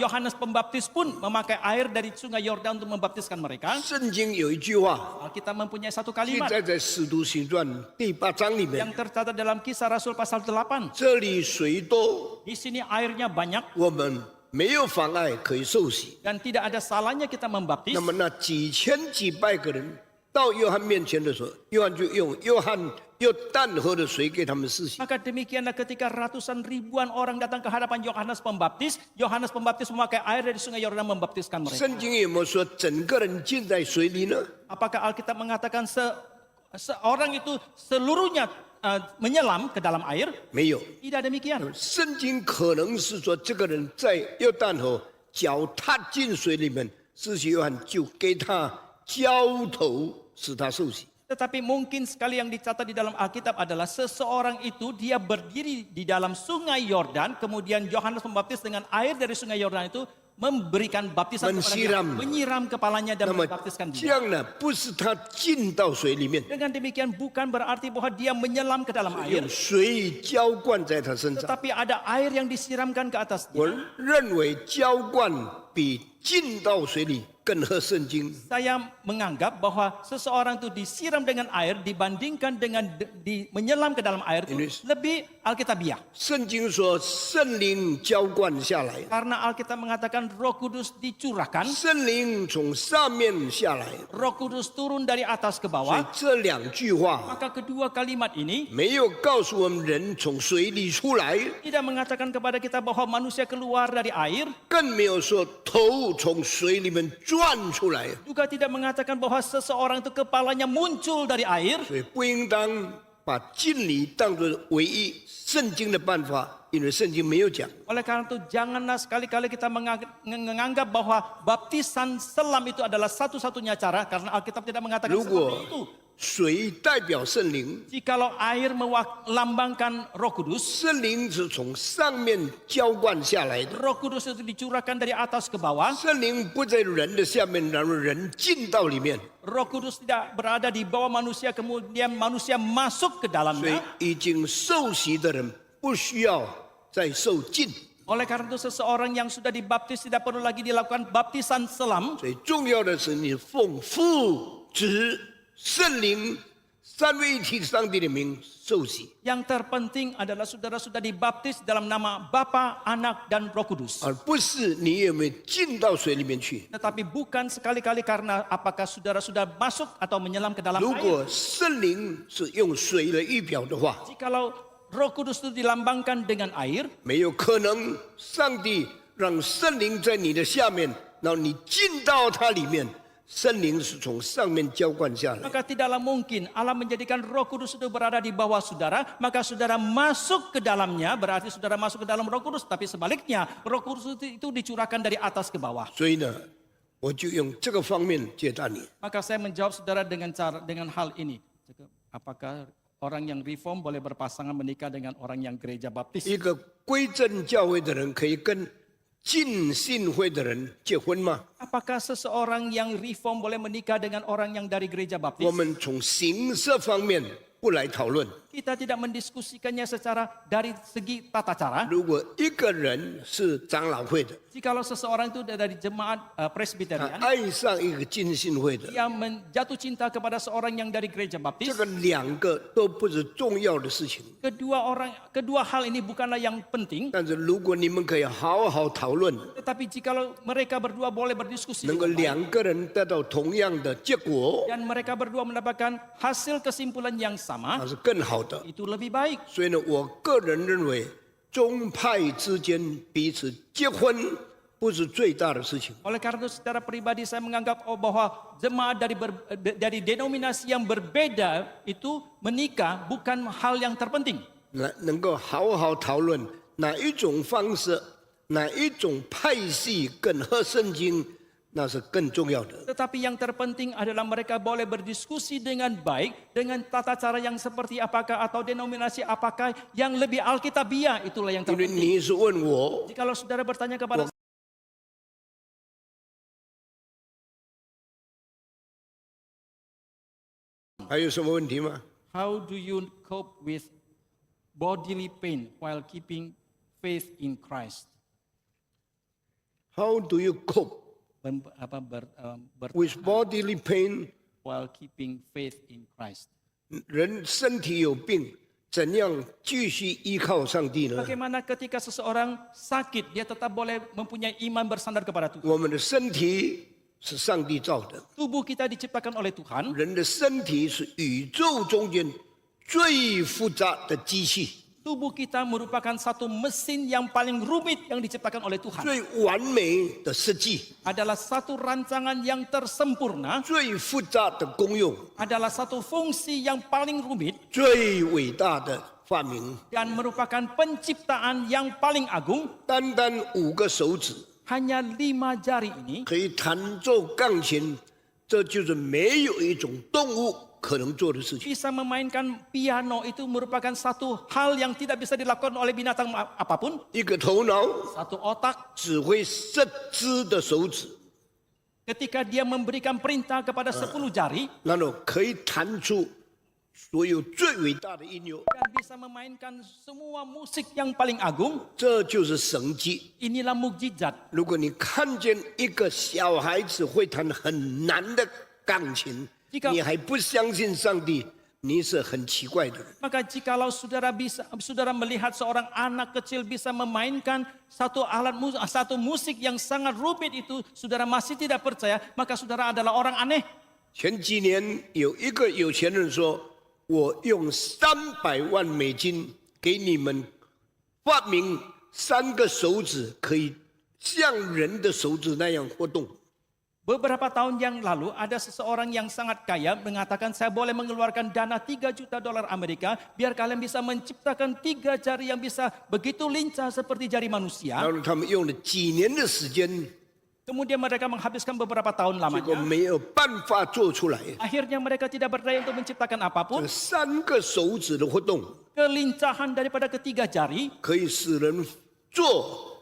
Speaker 2: Yohanes Pembaptis pun memakai air dari sungai Yordan untuk membaptiskan mereka.
Speaker 1: 圣经有一句话，
Speaker 2: Alkitab mempunyai satu
Speaker 1: 记
Speaker 2: kalimat
Speaker 1: 载在《使徒行传》第8章里面
Speaker 2: yang，tercatat dalam Kisah Rasul pasal 8.
Speaker 1: 这里水多，
Speaker 2: Di sini airnya banyak
Speaker 1: 我们没有妨碍可以受洗。
Speaker 2: dan tidak ada salahnya kita membaptis.
Speaker 1: 那么那几千几百个人到约翰面前的时候，约翰就用约旦河的水给他们施洗。
Speaker 2: Maka demikianlah ketika ratusan ribuan orang datang ke hadapan Yohanes Pembaptis memakai air dari sungai Yordan membaptiskan mereka.
Speaker 1: 圣经有没有说整个人浸在水里呢？
Speaker 2: Apakah Alkitab mengatakan seorang itu seluruhnya menyelam ke dalam air?
Speaker 1: 没有。
Speaker 2: Tidak demikian.
Speaker 1: 圣经可能是说这个人在约旦河脚踏进水里面，施洗约翰就给他浇头，使他受洗。
Speaker 2: Tetapi mungkin sekali yang dicatat di dalam Alkitab adalah seseorang itu dia berdiri di dalam sungai Yordan, kemudian Yohanes Pembaptis dengan air dari sungai Yordan itu memberikan baptisan kepada dia,
Speaker 1: Menyiram.
Speaker 2: menyiram kepalanya dan
Speaker 1: 那么
Speaker 2: membaptiskan
Speaker 1: 这
Speaker 2: dia.
Speaker 1: 样呢，不是他进到水里面，
Speaker 2: Dengan demikian bukan berarti bahwa dia menyelam ke dalam air,
Speaker 1: 用水浇灌在他身上。
Speaker 2: tetapi ada air yang disiramkan ke
Speaker 1: 我
Speaker 2: atasnya.
Speaker 1: 认为浇灌比进到水里更合圣经。
Speaker 2: Saya menganggap bahwa seseorang itu disiram dengan air dibandingkan dengan menyelam ke dalam air itu
Speaker 1: Ini-
Speaker 2: lebih alkitabiah.
Speaker 1: 圣经说圣灵浇灌下来，
Speaker 2: Karena Alkitab mengatakan Roh Kudus dicurahkan,
Speaker 1: 圣灵从上面下来，
Speaker 2: Roh Kudus turun dari atas ke
Speaker 1: 所以
Speaker 2: bawah.
Speaker 1: 这两句话
Speaker 2: Maka kedua kalimat ini
Speaker 1: 没有告诉我们人从水里出来，
Speaker 2: tidak mengatakan kepada kita bahwa manusia keluar dari air,
Speaker 1: 更没有说头从水里面钻出来，
Speaker 2: juga tidak mengatakan bahwa seseorang itu kepalanya muncul dari air.
Speaker 1: 所以不应当把浸礼当作唯一圣经的办法，因为圣经没有讲。
Speaker 2: Oleh karena itu janganlah sekali-kali kita menganggap bahwa baptisan selam itu adalah satu-satunya cara, karena Alkitab tidak mengatakan
Speaker 1: 如果
Speaker 2: seperti itu.
Speaker 1: 水代表圣灵，
Speaker 2: Jikalau air melambangkan Roh Kudus,
Speaker 1: 圣灵是从上面浇灌下来的，
Speaker 2: Roh Kudus itu dicurahkan dari atas ke bawah.
Speaker 1: 圣灵不在人的下面，然后人进到里面，
Speaker 2: Roh Kudus tidak berada di bawah manusia, kemudian manusia masuk ke
Speaker 1: 所以
Speaker 2: dalamnya.
Speaker 1: 已经受洗的人不需要再受浸。
Speaker 2: Oleh karena itu seseorang yang sudah dibaptis tidak perlu lagi dilakukan baptisan selam.
Speaker 1: 所以重要的是你奉父、子、圣灵三位一体上帝的名受洗，
Speaker 2: Yang terpenting adalah saudara sudah dibaptis dalam nama Bapa, Anak, dan Roh Kudus.
Speaker 1: 而不是你有没有进到水里面去。
Speaker 2: Tetapi bukan sekali-kali karena apakah saudara sudah masuk atau menyelam ke dalam
Speaker 1: 如
Speaker 2: air.
Speaker 1: 果圣灵是用水来预表的话，
Speaker 2: Jikalau Roh Kudus itu dilambangkan dengan air,
Speaker 1: 没有可能上帝让圣灵在你的下面，然后你进到它里面，圣灵是从上面浇灌下来。
Speaker 2: maka tidaklah mungkin Allah menjadikan Roh Kudus itu berada di bawah saudara, maka saudara masuk ke dalamnya, berarti saudara masuk ke dalam Roh Kudus, tapi sebaliknya Roh Kudus itu dicurahkan dari atas ke bawah.
Speaker 1: 所以呢，我就用这个方面解答你。
Speaker 2: Maka saya menjawab saudara dengan hal ini. Apakah orang yang reform boleh berpasangan menikah dengan orang yang gereja baptis?
Speaker 1: 一个归正教会的人可以跟进信会的人结婚吗？
Speaker 2: Apakah seseorang yang reform boleh menikah dengan orang yang dari gereja
Speaker 1: 我
Speaker 2: baptis?
Speaker 1: 们从形式方面不来讨论。
Speaker 2: Kita tidak mendiskusikannya secara dari segi tata cara.
Speaker 1: 如果一个人是长老会的，
Speaker 2: Jikalau seseorang itu dari jemaat
Speaker 1: 他
Speaker 2: Presbyterian,
Speaker 1: 爱上一个浸信会的，
Speaker 2: dia jatuh cinta kepada seorang yang dari gereja
Speaker 1: 这
Speaker 2: baptis.
Speaker 1: 个两个都不是重要的事情。
Speaker 2: Kedua hal ini bukanlah yang penting.
Speaker 1: 但是如果你们可以好好讨论，
Speaker 2: Tetapi jikalau mereka berdua boleh berdiskusi
Speaker 1: 能够
Speaker 2: dengan baik,
Speaker 1: 两个人得到同样的结果，
Speaker 2: dan mereka berdua mendapatkan hasil kesimpulan yang sama,
Speaker 1: 那是更好的。
Speaker 2: itu lebih baik.
Speaker 1: 所以呢，我个人认为，宗派之间彼此结婚不是最大的事情。
Speaker 2: Oleh karena itu secara pribadi saya menganggap bahwa jemaat dari denominasi yang berbeda itu menikah bukan hal yang terpenting.
Speaker 1: 那能够好好讨论哪一种方式、哪一种派系更合圣经，那是更重要的。
Speaker 2: Tetapi yang terpenting adalah mereka boleh berdiskusi dengan baik, dengan tata cara yang seperti apakah atau denominasi apakah yang lebih alkitabiah, itulah yang
Speaker 1: 因为
Speaker 2: terpenting.
Speaker 1: 你是问我，
Speaker 2: Jikalau saudara bertanya kepada
Speaker 1: 还有什么问题吗？
Speaker 2: how do you cope with bodily pain while keeping faith in Christ?
Speaker 1: How do you cope with bodily pain？
Speaker 2: while keeping faith in Christ?
Speaker 1: 人身体有病，怎样继续依靠上帝呢？
Speaker 2: Bagaimana ketika seseorang sakit, dia tetap boleh mempunyai iman bersandar kepada Tuhan.
Speaker 1: 我们的身体是上帝造的，
Speaker 2: Tubuh kita diciptakan oleh Tuhan.
Speaker 1: 人的身体是宇宙中间最复杂的机器，
Speaker 2: Tubuh kita merupakan satu mesin yang paling rumit yang diciptakan oleh Tuhan.
Speaker 1: 最完美的设计，
Speaker 2: Adalah satu rancangan yang tersempurna,
Speaker 1: 最复杂的功用，
Speaker 2: adalah satu fungsi yang paling rumit,
Speaker 1: 最伟大的发明。
Speaker 2: dan merupakan penciptaan yang paling agung.
Speaker 1: 单单5个手指
Speaker 2: Hanya 5 jari ini
Speaker 1: 可以弹奏钢琴，这就是没有一种动物可能做的事情。
Speaker 2: bisa memainkan piano, itu merupakan satu hal yang tidak bisa dilakukan oleh binatang apapun.
Speaker 1: 一个头脑
Speaker 2: Satu otak
Speaker 1: 指挥设置的手指，
Speaker 2: ketika dia memberikan perintah kepada 10 jari
Speaker 1: 然后可以弹出所有最伟大的音乐，
Speaker 2: dan bisa memainkan semua musik yang paling agung.
Speaker 1: 这就是神迹。
Speaker 2: Inilah mukjizat.
Speaker 1: 如果你看见一个小孩子会弹很难的钢琴，你还不相信上帝，你是很奇怪的人。
Speaker 2: Maka jikalau saudara melihat seorang anak kecil bisa memainkan satu musik yang sangat rumit itu, saudara masih tidak percaya, maka saudara adalah orang aneh.
Speaker 1: 前几年有一个有钱人说：“我用300万美金给你们发明3个手指可以像人的手指那样活动。”
Speaker 2: Beberapa tahun yang lalu ada seseorang yang sangat kaya mengatakan, saya boleh mengeluarkan dana $3 juta Amerika biar kalian bisa menciptakan 3 jari yang bisa begitu lincah seperti jari
Speaker 1: 然
Speaker 2: manusia.
Speaker 1: 后他们用了几年的时间，
Speaker 2: Kemudian mereka menghabiskan beberapa tahun
Speaker 1: 结果
Speaker 2: lamanya.
Speaker 1: 没有办法做出来。
Speaker 2: Akhirnya mereka tidak berdaya untuk menciptakan
Speaker 1: 这
Speaker 2: apapun.
Speaker 1: 3个手指的活动
Speaker 2: Kelincahan daripada ketiga jari
Speaker 1: 可以使人做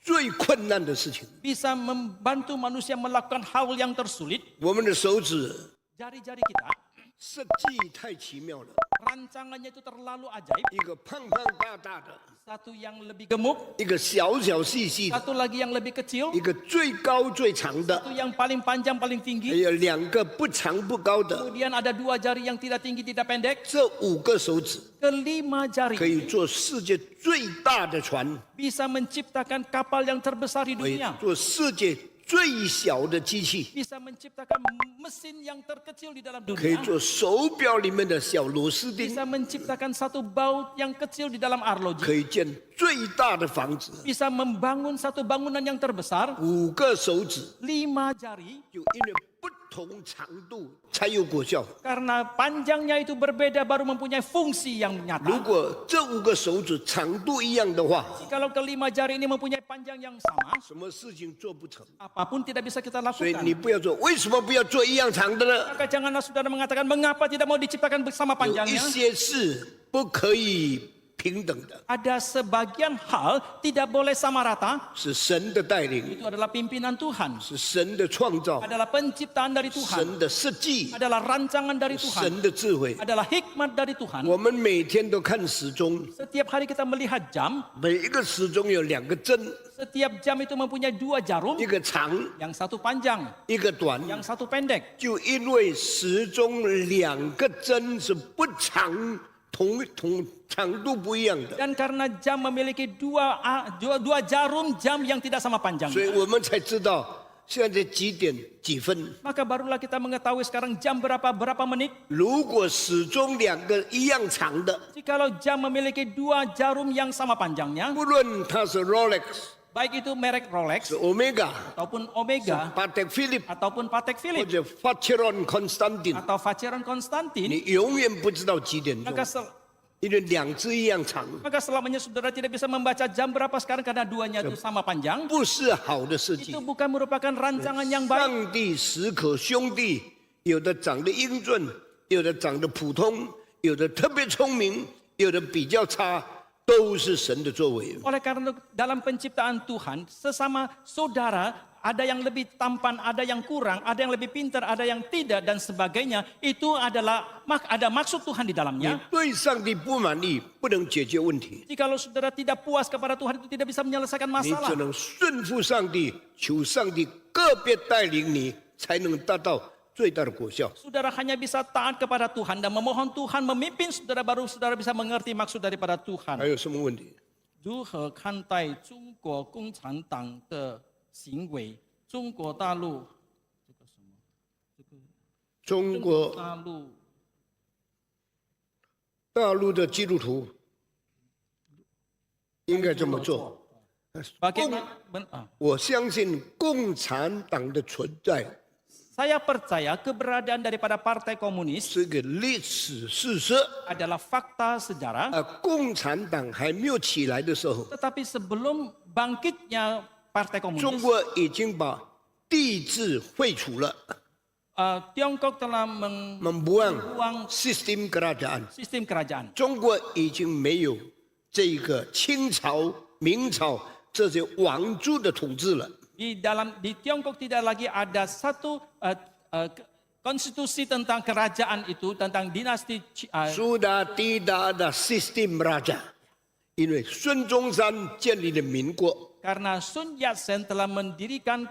Speaker 1: 最困难的事情。
Speaker 2: bisa membantu manusia melakukan hal yang tersulit.
Speaker 1: 我们的手指
Speaker 2: Jari-jari kita,
Speaker 1: 设计太奇妙了，
Speaker 2: rancangannya itu terlalu ajaib.
Speaker 1: 一个胖胖大大的，
Speaker 2: Satu yang lebih gemuk,
Speaker 1: 一个小小细细的，
Speaker 2: satu lagi yang lebih kecil,
Speaker 1: 一个最高最长的，
Speaker 2: satu yang paling panjang, paling
Speaker 1: 还
Speaker 2: tinggi.
Speaker 1: 有2个不长不高的。
Speaker 2: Kemudian ada 2 jari yang tidak tinggi, tidak pendek.
Speaker 1: 这5个手指
Speaker 2: Kelima
Speaker 1: 可
Speaker 2: jari
Speaker 1: 以做世界最大的船，
Speaker 2: bisa menciptakan kapal yang terbesar di
Speaker 1: 可以
Speaker 2: dunia.
Speaker 1: 做世界最小的机器，
Speaker 2: Bisa menciptakan mesin yang terkecil di dalam
Speaker 1: 可以
Speaker 2: dunia.
Speaker 1: 做手表里面的小螺丝钉，
Speaker 2: Bisa menciptakan satu baut yang kecil di dalam
Speaker 1: 可
Speaker 2: arloji.
Speaker 1: 以建最大的房子。
Speaker 2: Bisa membangun satu bangunan yang terbesar.
Speaker 1: 5个手指
Speaker 2: 5 jari
Speaker 1: 就因为不同长度才有果效。
Speaker 2: karena panjangnya itu berbeda baru mempunyai fungsi yang
Speaker 1: 如
Speaker 2: nyata.
Speaker 1: 果这5个手指长度一样的话，
Speaker 2: Kalau kelima jari ini mempunyai panjang yang sama,
Speaker 1: 什么事情做不成？
Speaker 2: apapun tidak bisa kita
Speaker 1: 所以你
Speaker 2: lakukan.
Speaker 1: 不要做，为什么不要做一样长的呢？
Speaker 2: Maka janganlah saudara mengatakan mengapa tidak mau diciptakan bersama
Speaker 1: 有一
Speaker 2: panjangnya.
Speaker 1: 些事不可以平等的，
Speaker 2: Ada sebagian hal tidak boleh sama rata.
Speaker 1: 是神的带领，
Speaker 2: Itu adalah pimpinan Tuhan.
Speaker 1: 是神的创造，
Speaker 2: Adalah penciptaan dari Tuhan.
Speaker 1: 神的设计，
Speaker 2: Adalah rancangan dari Tuhan.
Speaker 1: 神的智慧。
Speaker 2: Adalah hikmat dari Tuhan.
Speaker 1: 我们每天都看时钟，
Speaker 2: Setiap hari kita melihat jam.
Speaker 1: 每一个时钟有2个针，
Speaker 2: Setiap jam itu mempunyai 2 jarum.
Speaker 1: 一个长，
Speaker 2: Yang satu panjang,
Speaker 1: 一个短。
Speaker 2: yang satu pendek.
Speaker 1: 就因为时钟2个针是不长，同长度不一样的，
Speaker 2: Dan karena jam memiliki dua jarum jam yang tidak sama
Speaker 1: 所以
Speaker 2: panjangnya.
Speaker 1: 我们才知道现在几点几分。
Speaker 2: Maka barulah kita mengetahui sekarang jam berapa menit.
Speaker 1: 如果始终2个一样长的，
Speaker 2: Jikalau jam memiliki 2 jarum yang sama panjangnya,
Speaker 1: 不论它是 Rolex、
Speaker 2: baik itu merek
Speaker 1: 是
Speaker 2: Rolex
Speaker 1: Omega、
Speaker 2: ataupun Omega
Speaker 1: Patek Philippe
Speaker 2: ataupun Patek
Speaker 1: 或
Speaker 2: Philippe
Speaker 1: 者 Vacheron Constantin，
Speaker 2: atau Vacheron Constantin,
Speaker 1: 你永远不知道几点钟， 因为2只一样长，
Speaker 2: maka selamanya saudara tidak bisa membaca jam berapa sekarang karena duanya itu sama panjang.
Speaker 1: 不是好的设计
Speaker 2: Itu。bukan merupakan rancangan yang baik.
Speaker 1: 上帝时可兄弟，有的长得英俊，有的长得普通，有的特别聪明，有的比较差，都是神的作为。
Speaker 2: Oleh karena itu, dalam penciptaan Tuhan, sesama saudara, ada yang lebih tampan, ada yang kurang, ada yang lebih pintar, ada yang tidak, dan sebagainya. Itu adalah ada maksud Tuhan di
Speaker 1: 你
Speaker 2: dalamnya.
Speaker 1: 对上帝不满意，不能解决问题，
Speaker 2: Jikalau saudara tidak puas kepada Tuhan, itu tidak bisa menyelesaikan
Speaker 1: 你只
Speaker 2: masalah.
Speaker 1: 能顺服上帝，求上帝个别带领你，才能达到最大的果效。
Speaker 2: Saudara hanya bisa taat kepada Tuhan dan memohon Tuhan memimpin saudara, baru saudara bisa mengerti maksud daripada
Speaker 1: 还
Speaker 2: Tuhan.
Speaker 1: 有什么问题？
Speaker 2: 如何看待中国共产党的行为？中国大陆
Speaker 1: 中国大陆的基督徒应该这么做。
Speaker 2: Bagaimana?
Speaker 1: 我相信共产党的存在
Speaker 2: Saya percaya keberadaan daripada Partai Komunis
Speaker 1: 是个历史事实。
Speaker 2: adalah fakta sejarah.
Speaker 1: 共产党还没有起来的时候，
Speaker 2: Tetapi sebelum bangkitnya Partai
Speaker 1: 中
Speaker 2: Komunis,
Speaker 1: 国已经把帝制废除了，
Speaker 2: Tiongkok telah
Speaker 1: membuang
Speaker 2: membuang
Speaker 1: sistem kerajaan。
Speaker 2: sistem kerajaan.
Speaker 1: 中国已经没有这个清朝、明朝这些王族的统治了。
Speaker 2: Di Tiongkok tidak lagi ada satu konstitusi tentang kerajaan itu, tentang dinasti
Speaker 1: 苏达迪达的 sistem raja， 因为孙中山建立了民国，
Speaker 2: karena Sun Yat-sen telah mendirikan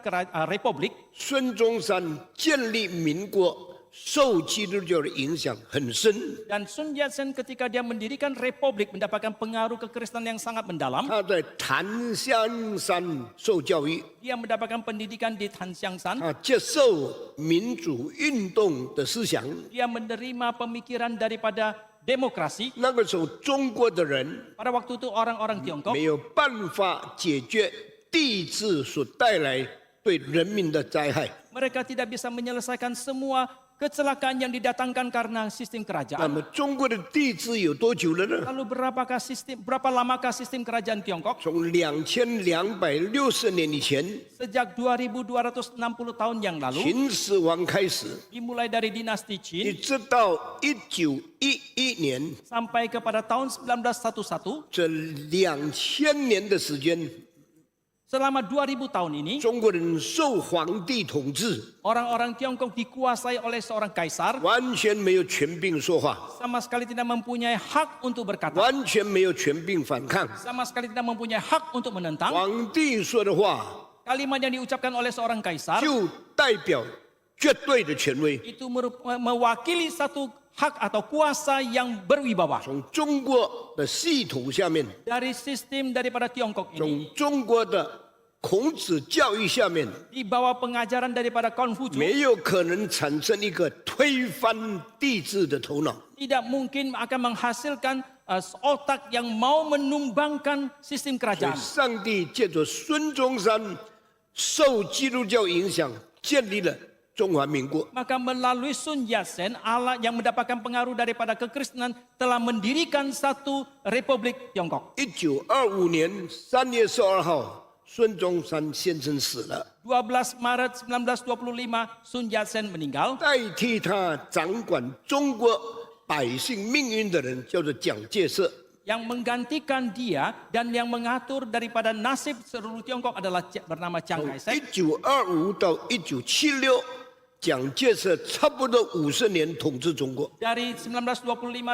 Speaker 2: republik.
Speaker 1: 孙中山建立民国受基督教的影响很深。
Speaker 2: Dan Sun Yat-sen ketika dia mendirikan republik mendapatkan pengaruh kekristenan yang sangat mendalam.
Speaker 1: 他在檀香山受教育，
Speaker 2: Dia mendapatkan pendidikan di Tanxiangshan.
Speaker 1: 他接受民主运动的思想。
Speaker 2: Dia menerima pemikiran daripada demokrasi.
Speaker 1: 那个时候，中国的人
Speaker 2: Pada waktu itu orang-orang Tiongkok
Speaker 1: 没有办法解决帝制所带来对人民的灾害。
Speaker 2: mereka tidak bisa menyelesaikan semua kecelakaan yang didatangkan karena sistem
Speaker 1: 那
Speaker 2: kerajaan.
Speaker 1: 么，中国的帝制有多久了呢？
Speaker 2: Lalu berapa lamakah sistem kerajaan Tiongkok?
Speaker 1: 从2260年以前，
Speaker 2: Sejak 2260 tahun yang lalu,
Speaker 1: 秦始皇开始，
Speaker 2: dimulai dari dinasti
Speaker 1: 一
Speaker 2: Qin
Speaker 1: 直到1911年，
Speaker 2: sampai kepada tahun 1911,
Speaker 1: 这2000年的时间，
Speaker 2: selama 2000 tahun ini,
Speaker 1: 中国人受皇帝统治，
Speaker 2: orang-orang Tiongkok dikuasai oleh seorang kaisar,
Speaker 1: 完全没有权柄说话，
Speaker 2: sama sekali tidak mempunyai hak untuk berkata,
Speaker 1: 完全没有权柄反抗。
Speaker 2: sama sekali tidak mempunyai hak untuk menentang.
Speaker 1: 皇帝说的话
Speaker 2: Kalimat yang diucapkan oleh seorang kaisar
Speaker 1: 就代表绝对的权威。
Speaker 2: itu mewakili satu hak atau kuasa yang berwibawa.
Speaker 1: 从中国的系统下面，
Speaker 2: Dari sistem daripada Tiongkok ini,
Speaker 1: 从中国的孔子教育下面，
Speaker 2: di bawah pengajaran daripada Konfusius,
Speaker 1: 没有可能产生一个推翻帝制的头脑。
Speaker 2: tidak mungkin akan menghasilkan otak yang mau menumbangkan sistem
Speaker 1: 所以
Speaker 2: kerajaan.
Speaker 1: 上帝借着孙中山受基督教影响，建立了中华民国。
Speaker 2: Maka melalui Sun Yat-sen, Allah yang mendapatkan pengaruh daripada kekristenan telah mendirikan satu republik Tiongkok.
Speaker 1: 1925年3月12号，孙中山先生死了，
Speaker 2: 12 Maret 1925, Sun Yat-sen meninggal.
Speaker 1: 代替他掌管中国百姓命运的人叫做蒋介石。
Speaker 2: Yang menggantikan dia dan yang mengatur daripada nasib seluruh Tiongkok adalah bernama Chiang
Speaker 1: 从
Speaker 2: Kai-shek.
Speaker 1: 1925到1976，蒋介石差不多50年统治中国。
Speaker 2: Dari 1925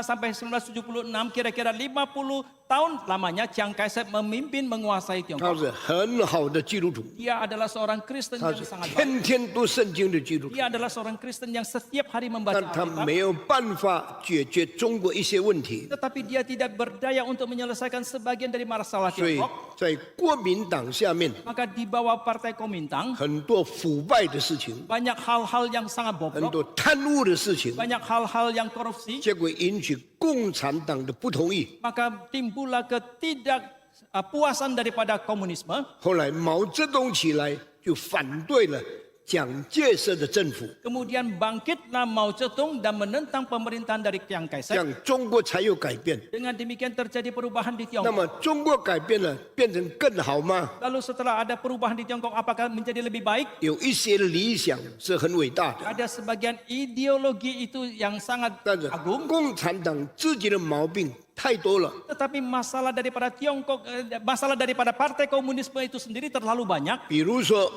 Speaker 2: sampai 1976 kira-kira 50 tahun lamanya Chiang Kai-shek memimpin menguasai
Speaker 1: 他
Speaker 2: Tiongkok.
Speaker 1: 是很好的基督徒，
Speaker 2: Dia adalah seorang Kristen
Speaker 1: 他
Speaker 2: yang
Speaker 1: 是
Speaker 2: sangat baik.
Speaker 1: 天天读圣经的基督徒，
Speaker 2: Dia adalah seorang Kristen yang setiap hari membaca
Speaker 1: 但他
Speaker 2: Alkitab.
Speaker 1: 没有办法解决中国一些问题，
Speaker 2: Tetapi dia tidak berdaya untuk menyelesaikan sebagian dari masalah
Speaker 1: 所以
Speaker 2: Tiongkok.
Speaker 1: 在国民党下面
Speaker 2: Maka di bawah Partai Kuomintang
Speaker 1: 很多腐败的事情，
Speaker 2: banyak hal-hal yang sangat
Speaker 1: 很
Speaker 2: bobrok,
Speaker 1: 多贪污的事情，
Speaker 2: banyak hal-hal yang korupsi.
Speaker 1: 结果引起共产党的不同意。
Speaker 2: Maka timbullah ketidakpuasan daripada komunisme.
Speaker 1: 后来毛泽东起来就反对了蒋介石的政府，
Speaker 2: Kemudian bangkitlah Mao Zedong dan menentang pemerintahan dari Chiang
Speaker 1: 这
Speaker 2: Kai-shek.
Speaker 1: 样中国才有改变。
Speaker 2: Dengan demikian terjadi perubahan di
Speaker 1: 那
Speaker 2: Tiongkok.
Speaker 1: 么中国改变了，变成更好吗？
Speaker 2: Lalu setelah ada perubahan di Tiongkok, apakah menjadi lebih baik?
Speaker 1: 有一些理想是很伟大的，
Speaker 2: Ada sebagian ideologi itu yang sangat
Speaker 1: 但是
Speaker 2: agung.
Speaker 1: 共产党自己的毛病太多了。
Speaker 2: Tetapi masalah daripada Tiongkok, masalah daripada Partai Komunisme itu sendiri terlalu banyak.
Speaker 1: 比如说，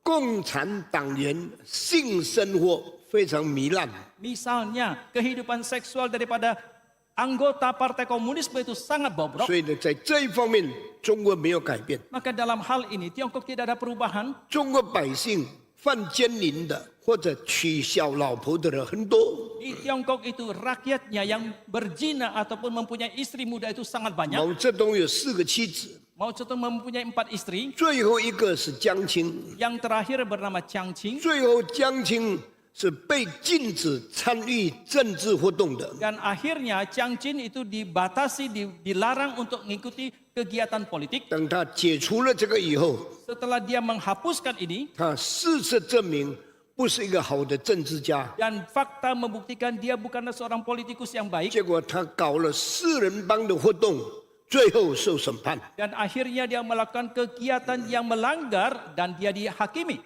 Speaker 1: 共产党员性生活非常糜烂，
Speaker 2: Misalnya kehidupan seksual daripada anggota Partai Komunisme itu sangat bobrok.
Speaker 1: 所以呢，在这一方面中国没有改变。
Speaker 2: Maka dalam hal ini Tiongkok tidak ada perubahan.
Speaker 1: 中国百姓犯奸淫的或者娶小老婆的人很多，
Speaker 2: Di Tiongkok itu rakyatnya yang berzina ataupun mempunyai istri muda itu sangat banyak.
Speaker 1: 毛泽东有4个妻子，
Speaker 2: Mao Zedong mempunyai 4 istri.
Speaker 1: 最后一个是江青，
Speaker 2: Yang terakhir bernama Chiang Ching.
Speaker 1: 最后江青是被禁止参与政治活动的。
Speaker 2: Dan akhirnya Chiang Ching itu dibatasi, dilarang untuk mengikuti kegiatan politik.
Speaker 1: 等他解除了这个以后，
Speaker 2: Setelah dia menghapuskan ini,
Speaker 1: 他4次证明不是一个好的政治家，
Speaker 2: dan fakta membuktikan dia bukanlah seorang politikus yang baik.
Speaker 1: 结果他搞了4人帮的活动，最后受审判。
Speaker 2: Dan akhirnya dia melakukan kegiatan yang melanggar dan dia dihakimi.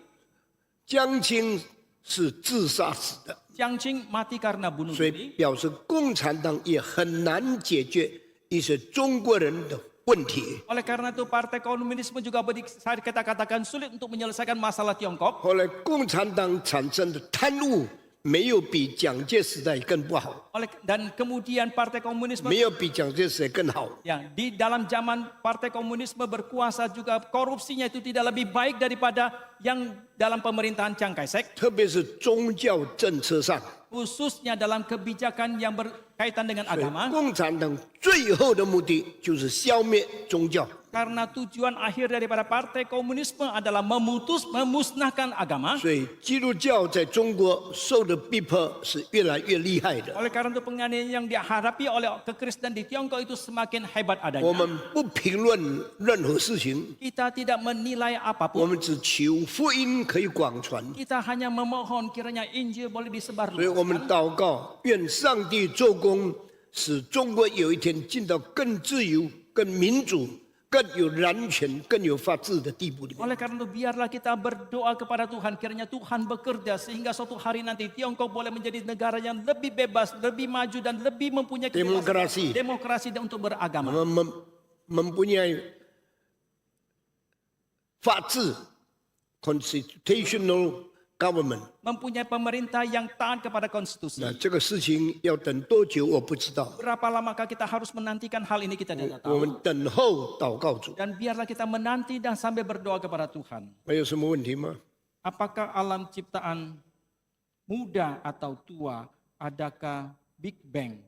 Speaker 1: 江青是自杀死的，
Speaker 2: Chiang Ching mati karena bunuh
Speaker 1: 所以
Speaker 2: diri.
Speaker 1: 表示共产党也很难解决一些中国人的问题。
Speaker 2: Oleh karena itu Partai Komunisme juga kita katakan sulit untuk menyelesaikan masalah Tiongkok.
Speaker 1: 后来共产党产生的贪污没有比蒋介石时代更不好，
Speaker 2: Dan kemudian Partai Komunisme
Speaker 1: 没有比蒋介石更好。
Speaker 2: ya, di dalam zaman Partai Komunisme berkuasa juga korupsinya itu tidak lebih baik daripada yang dalam pemerintahan Chiang Kai-shek.
Speaker 1: 特别是宗教政策上，
Speaker 2: Khususnya dalam kebijakan yang berkaitan dengan agama.
Speaker 1: 共产党最后的目的就是消灭宗教。
Speaker 2: Karena tujuan akhir daripada Partai Komunisme adalah memusnahkan agama.
Speaker 1: 所以基督教在中国受的逼迫是越来越厉害的。
Speaker 2: Oleh karena itu penganiayaan yang dihadapi oleh kekristenan di Tiongkok itu semakin hebat
Speaker 1: 我
Speaker 2: adanya.
Speaker 1: 们不评论任何事情，
Speaker 2: Kita tidak menilai
Speaker 1: 我
Speaker 2: apapun.
Speaker 1: 们只求福音可以广传。
Speaker 2: Kita hanya memohon kiranya Injil boleh disebar
Speaker 1: 所以我们
Speaker 2: luaskan.
Speaker 1: 祷告，愿上帝做工，使中国有一天进到更自由、更民主、更有人权、更有法治的地步里面。
Speaker 2: Oleh karena itu biarlah kita berdoa kepada Tuhan kiranya Tuhan bekerja sehingga suatu hari nanti Tiongkok boleh menjadi negara yang lebih bebas, lebih maju dan lebih mempunyai
Speaker 1: Demokrasi.
Speaker 2: demokrasi dan untuk beragama.
Speaker 1: mempunyai 法治 （constitutional government）。
Speaker 2: Mempunyai pemerintah yang taat kepada konstitusi.
Speaker 1: 那这个事情要等多久我不知道，
Speaker 2: Berapa lamakah kita harus menantikan hal ini kita tidak
Speaker 1: 我
Speaker 2: tahu.
Speaker 1: 们等候祷告主。
Speaker 2: Dan biarlah kita menanti dan sambil berdoa kepada Tuhan.
Speaker 1: 还有什么问题吗？
Speaker 2: Apakah alam ciptaan muda atau tua? Adakah Big Bang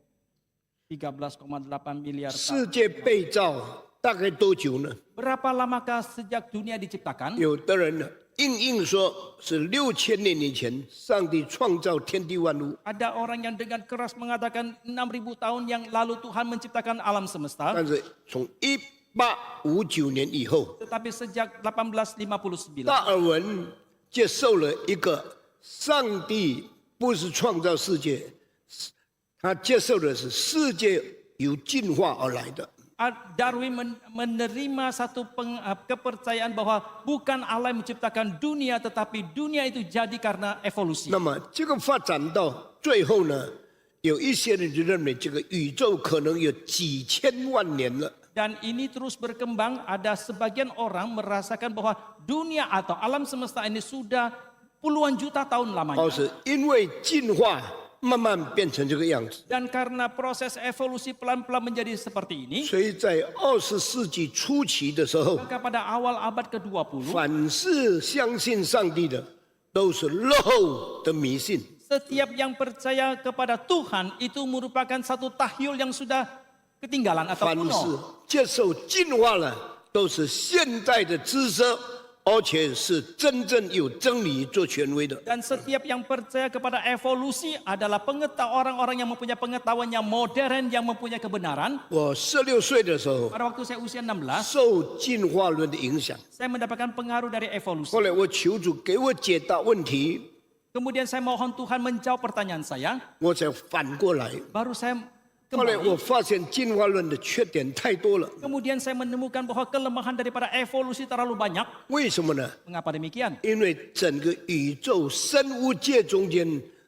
Speaker 2: 13,8 miliar tahun?
Speaker 1: 世界被造大概多久呢？
Speaker 2: Berapa lamakah sejak dunia diciptakan?
Speaker 1: 有的人硬说是6000年以前，上帝创造天地万物，
Speaker 2: Ada orang yang dengan keras mengatakan 6.000 tahun yang lalu Tuhan menciptakan alam semesta.
Speaker 1: 但是从1859年以后，
Speaker 2: Tetapi sejak 1859,
Speaker 1: 达尔文接受了一个上帝不是创造世界，他接受的是世界由进化而来的。
Speaker 2: Darwin menerima satu kepercayaan bahwa bukan Allah yang menciptakan dunia, tetapi dunia itu jadi karena evolusi.
Speaker 1: 那么这个发展到最后呢，有一些人就认为这个宇宙可能有几千万年了。
Speaker 2: Dan ini terus berkembang, ada sebagian orang merasakan bahwa dunia atau alam semesta ini sudah puluhan juta tahun lamanya.
Speaker 1: 是因为进化慢慢变成这个样子。
Speaker 2: Dan karena proses evolusi pelan-pelan menjadi seperti ini,
Speaker 1: 所以在20世纪初期的时候，
Speaker 2: maka pada awal abad ke-20,
Speaker 1: 凡是相信上帝的，都是落后的迷信。
Speaker 2: setiap yang percaya kepada Tuhan itu merupakan satu tahyul yang sudah ketinggalan atau
Speaker 1: 凡是
Speaker 2: kuno.
Speaker 1: 接受进化了，都是现在的知识，而且是真正有真理做权威的。
Speaker 2: Dan setiap yang percaya kepada evolusi adalah orang-orang yang mempunyai pengetahuan yang modern, yang mempunyai kebenaran.
Speaker 1: 我16岁的时候，
Speaker 2: Pada waktu saya usia 16,
Speaker 1: 受进化论的影响，
Speaker 2: saya mendapatkan pengaruh dari evolusi.
Speaker 1: 后来我求主给我解答问题，
Speaker 2: Kemudian saya mohon Tuhan menjawab pertanyaan saya.
Speaker 1: 我才反过来。
Speaker 2: Baru saya
Speaker 1: 后来我
Speaker 2: kembali.
Speaker 1: 发现进化论的缺点太多了，
Speaker 2: Kemudian saya menemukan bahwa kelemahan daripada evolusi terlalu banyak.
Speaker 1: 为什么呢？
Speaker 2: Mengapa demikian?
Speaker 1: 因为整个宇宙生物界中间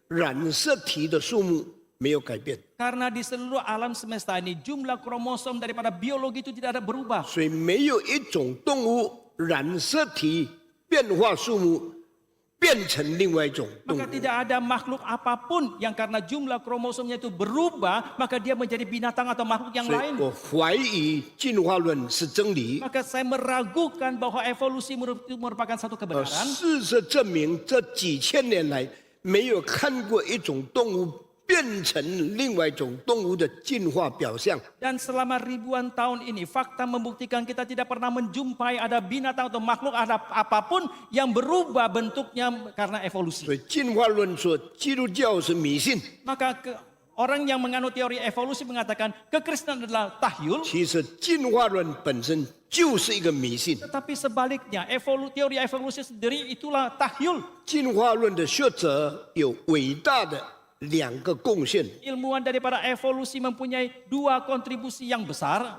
Speaker 1: 染色体的数目没有改变，
Speaker 2: Karena di seluruh alam semesta ini jumlah kromosom daripada biologi itu tidak ada berubah.
Speaker 1: 所以没有一种动物染色体变化数目变成另外一种动
Speaker 2: Maka
Speaker 1: 物。
Speaker 2: tidak ada makhluk apapun yang karena jumlah kromosomnya itu berubah, maka dia menjadi binatang atau makhluk yang
Speaker 1: 所以
Speaker 2: lain.
Speaker 1: 我怀疑进化论是真理。
Speaker 2: Maka saya meragukan bahwa evolusi itu merupakan satu kebenaran.
Speaker 1: 事实证明，这几千年来没有看过一种动物变成另外一种动物的进化表象。
Speaker 2: Dan selama ribuan tahun ini, fakta membuktikan kita tidak pernah menjumpai ada binatang atau makhluk ada apapun yang berubah bentuknya karena evolusi.
Speaker 1: 所以进化论说基督教是迷信，
Speaker 2: Maka orang yang menganut teori evolusi mengatakan kekristenan adalah tahyul.
Speaker 1: 其实进化论本身就是一个迷信。
Speaker 2: Tetapi sebaliknya, teori evolusi sendiri itulah tahyul.
Speaker 1: 进化论的学者有伟大的两个贡献，
Speaker 2: Ilmuwan daripada evolusi mempunyai dua kontribusi yang besar.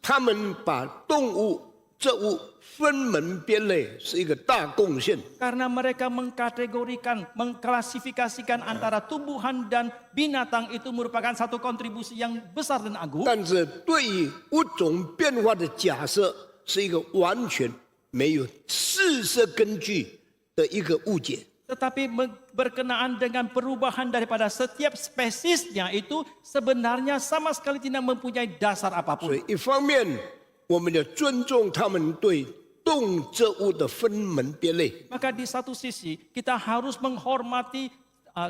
Speaker 1: 他们把动物、植物分门别类是一个大贡献。
Speaker 2: Karena mereka mengkategorikan, mengklasifikasikan antara tumbuhan dan binatang itu merupakan satu kontribusi yang besar dan agung.
Speaker 1: 但是对于物种变化的假设是一个完全没有事实根据的一个误解。
Speaker 2: Tetapi berkenaan dengan perubahan daripada setiap spesiesnya itu sebenarnya sama sekali tidak mempunyai dasar
Speaker 1: 所
Speaker 2: apapun.
Speaker 1: 以一方面我们要尊重他们对动植物的分门别类，
Speaker 2: Maka di satu sisi kita harus menghormati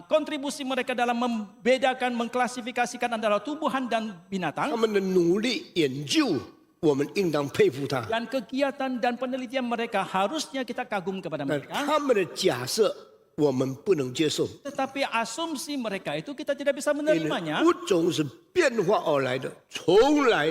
Speaker 2: kontribusi mereka dalam membedakan, mengklasifikasikan antara tumbuhan dan
Speaker 1: 他
Speaker 2: binatang.
Speaker 1: 们的努力研究，我们应当佩服他。
Speaker 2: Dan kegiatan dan penelitian mereka harusnya kita kagum kepada
Speaker 1: 但
Speaker 2: mereka.
Speaker 1: 他们的假设我们不能接受，
Speaker 2: Tetapi asumsi mereka itu kita tidak bisa
Speaker 1: 因为
Speaker 2: menerimanya.
Speaker 1: 物种是变化而来的，从来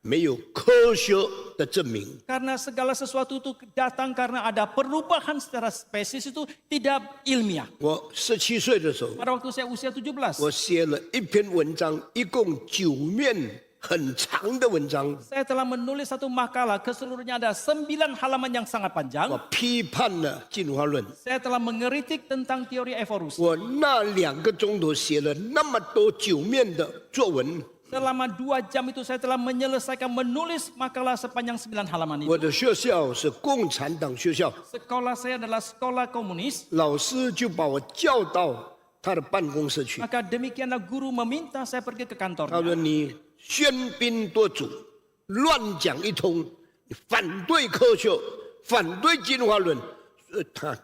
Speaker 1: 没有科学的证明。
Speaker 2: Karena segala sesuatu itu datang karena ada perubahan secara spesies itu tidak ilmiah.
Speaker 1: 我17岁的时候，
Speaker 2: Pada waktu saya usia 17,
Speaker 1: 我写了一篇文章，一共9面很长的文章，
Speaker 2: saya telah menulis satu makalah, keseluruhnya ada 9 halaman yang sangat
Speaker 1: 我
Speaker 2: panjang.
Speaker 1: 批判了进化论。
Speaker 2: Saya telah mengeritik tentang teori evolusi.
Speaker 1: 我那2个钟头写了那么多9面的作文，
Speaker 2: Selama 2 jam itu saya telah menyelesaikan menulis makalah sepanjang 9 halaman
Speaker 1: 我
Speaker 2: itu.
Speaker 1: 的学校是共产党学校，
Speaker 2: Sekolah saya adalah sekolah komunis.
Speaker 1: 老师就把我叫到他的办公室去，
Speaker 2: Maka demikianlah guru meminta saya pergi ke
Speaker 1: 他说
Speaker 2: kantornya.
Speaker 1: 你喧宾夺主，乱讲一通，你反对科学，反对进化论。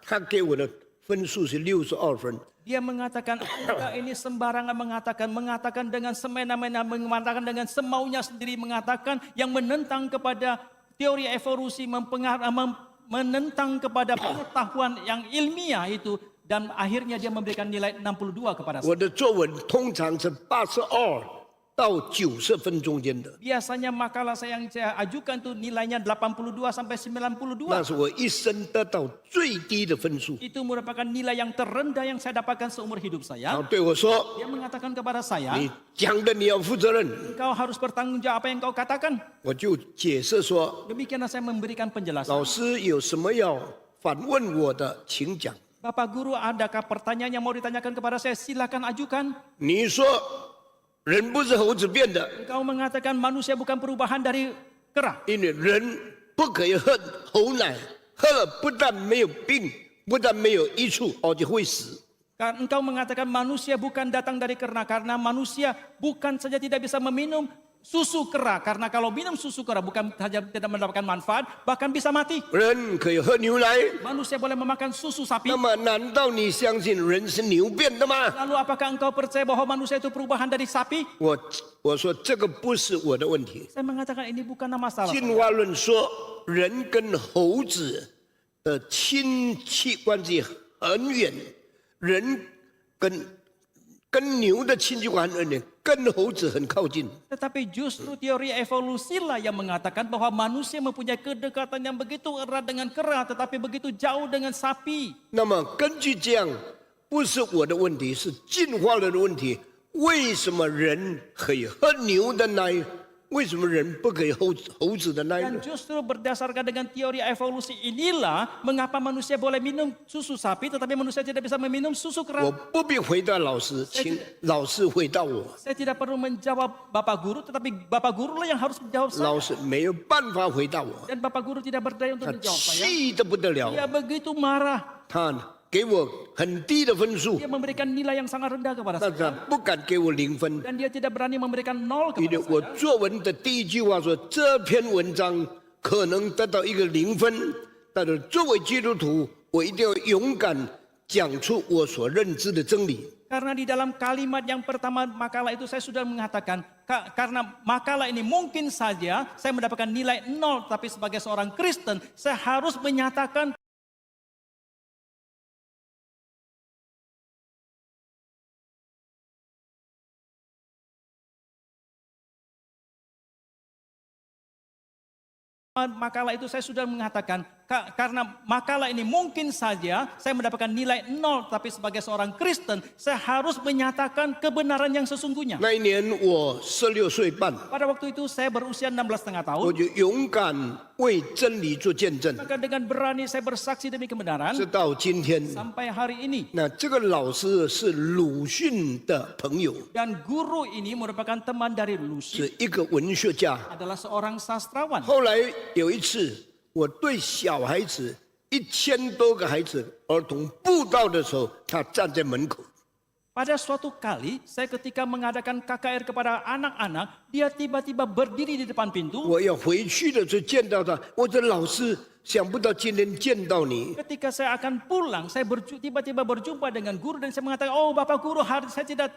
Speaker 1: 他给我的分数是62分。
Speaker 2: Dia mengatakan Anda ini sembarangan mengatakan dengan semena-mena, mengatakan dengan semaunya sendiri, mengatakan yang menentang kepada teori evolusi, menentang kepada pengetahuan yang ilmiah itu, dan akhirnya dia memberikan nilai 62 kepada saya.
Speaker 1: 我的作文通常是82到90分中间的，
Speaker 2: Biasanya makalah saya yang saya ajukan itu nilainya 82 sampai 92.
Speaker 1: 那是我一生得到最低的分数。
Speaker 2: Itu merupakan nilai yang terendah yang saya dapatkan seumur hidup
Speaker 1: 然
Speaker 2: saya.
Speaker 1: 后对我说
Speaker 2: Dia mengatakan kepada saya,
Speaker 1: 你讲的你要负责任。
Speaker 2: engkau harus bertanggung jawab apa yang kau katakan.
Speaker 1: 我就解释说，
Speaker 2: Demikianlah saya memberikan penjelasan.
Speaker 1: 老师有什么要反问我的，请讲。
Speaker 2: Bapak Guru, adakah pertanyaan yang mau ditanyakan kepada saya? Silakan ajukan.
Speaker 1: 你说人不是猴子变的，
Speaker 2: Engkau mengatakan manusia bukan perubahan dari kera.
Speaker 1: 因为人不可以喝猴奶，喝了不但没有病，不但没有益处，而且会死。
Speaker 2: Karena engkau mengatakan manusia bukan datang dari kera, karena manusia bukan saja tidak bisa meminum susu kera, karena kalau minum susu kera bukan saja tidak mendapatkan manfaat, bahkan bisa mati.
Speaker 1: 人可以喝牛奶，
Speaker 2: Manusia boleh memakan susu sapi.
Speaker 1: 那么难道你相信人是牛变的吗？
Speaker 2: Lalu apakah engkau percaya bahwa manusia itu perubahan dari sapi?
Speaker 1: 我说这个不是我的问题。
Speaker 2: Saya mengatakan ini bukanlah masalah.
Speaker 1: 进化论说人跟猴子的亲戚关系很远，人跟牛的亲戚关系很远，跟猴子很靠近。
Speaker 2: Tetapi justru teori evolusi lah yang mengatakan bahwa manusia mempunyai kedekatan yang begitu erat dengan kera, tetapi begitu jauh dengan sapi.
Speaker 1: 那么根据这样，不是我的问题，是进化论的问题。为什么人可以喝牛的奶？为什么人不可以喝猴子的奶呢
Speaker 2: Dan？ justru berdasarkan dengan teori evolusi inilah mengapa manusia boleh minum susu sapi, tetapi manusia tidak bisa meminum susu
Speaker 1: 我
Speaker 2: kera.
Speaker 1: 不必回答老师，请老师回答我。
Speaker 2: Saya tidak perlu menjawab Bapak Guru, tetapi Bapak Guru lah yang harus menjawab saya.
Speaker 1: 老师没有办法回答我，
Speaker 2: Dan Bapak Guru tidak berdaya untuk
Speaker 1: 他
Speaker 2: menjawab saya.
Speaker 1: 气得不得了，
Speaker 2: Dia begitu marah.
Speaker 1: 他给我很低的分数，
Speaker 2: Dia memberikan nilai yang sangat rendah kepada
Speaker 1: 但
Speaker 2: saya.
Speaker 1: 他不敢给我0分，
Speaker 2: Dan dia tidak berani memberikan 0
Speaker 1: 因为
Speaker 2: kepada
Speaker 1: 我
Speaker 2: saya.
Speaker 1: 作文的第一句话说这篇文章可能得到一个0分，但是作为基督徒，我一定要勇敢讲出我所认知的真理。
Speaker 2: Karena di dalam kalimat yang pertama makalah itu saya sudah mengatakan, karena makalah ini mungkin saja saya mendapatkan nilai 0, tapi sebagai seorang Kristen saya harus menyatakan makalah itu saya sudah mengatakan, karena makalah ini mungkin saja saya mendapatkan nilai 0, tapi sebagai seorang Kristen saya harus menyatakan kebenaran yang sesungguhnya.
Speaker 1: 那一年我16岁半，
Speaker 2: Pada waktu itu saya berusia 16,5 tahun,
Speaker 1: 我就勇敢为真理做见证，
Speaker 2: maka dengan berani saya bersaksi demi kebenaran
Speaker 1: 直到今天。
Speaker 2: sampai hari ini.
Speaker 1: 那这个老师是鲁迅的朋友，
Speaker 2: Dan guru ini merupakan teman dari Lucy,
Speaker 1: 是一个文学家。
Speaker 2: adalah seorang sastrawan.
Speaker 1: 后来有一次，我对小孩子1000多个孩子儿童布道的时候，他站在门口。
Speaker 2: Pada suatu kali saya ketika mengadakan KKR kepada anak-anak, dia tiba-tiba berdiri di depan pintu.
Speaker 1: 我要回去的时候见到他，我说老师，想不到今天见到你。
Speaker 2: Ketika saya akan pulang, saya tiba-tiba berjumpa dengan guru dan saya mengatakan, oh Bapak Guru, saya tidak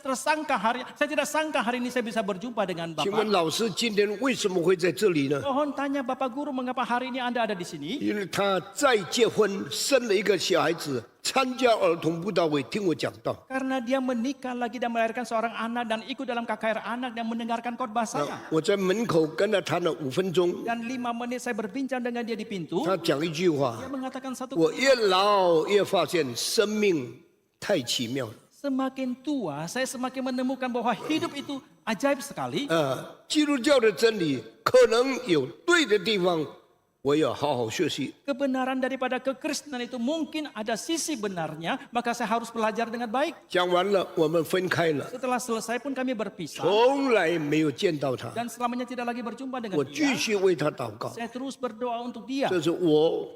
Speaker 2: sangka hari ini saya bisa berjumpa dengan
Speaker 1: 请问
Speaker 2: Bapak.
Speaker 1: 老师今天为什么会在这里呢？
Speaker 2: Mohon tanya Bapak Guru, mengapa hari ini Anda ada di sini?
Speaker 1: 因为他再结婚，生了一个小孩子，参加儿童布道会，听我讲道。
Speaker 2: Karena dia menikah lagi dan melahirkan seorang anak dan ikut dalam KKR anak dan mendengarkan khotbah saya.
Speaker 1: 我在门口跟他谈了5分钟，
Speaker 2: Dan 5 menit saya berbincang dengan dia di pintu.
Speaker 1: 他讲一句话
Speaker 2: Dia：mengatakan satu
Speaker 1: 我越老越发现生命太奇妙了。
Speaker 2: semakin tua, saya semakin menemukan bahwa hidup itu ajaib sekali.
Speaker 1: 基督教的真理可能有对的地方，我要好好学习。
Speaker 2: Kebenaran daripada kekristenan itu mungkin ada sisi benarnya, maka saya harus belajar dengan baik.
Speaker 1: 讲完了，我们分开了，
Speaker 2: Setelah selesai pun kami berpisah
Speaker 1: 从来没有见到他。
Speaker 2: dan selamanya tidak lagi berjumpa
Speaker 1: 我
Speaker 2: dengan
Speaker 1: 继
Speaker 2: dia.
Speaker 1: 续为他祷告，
Speaker 2: Saya terus berdoa untuk dia.
Speaker 1: 这是我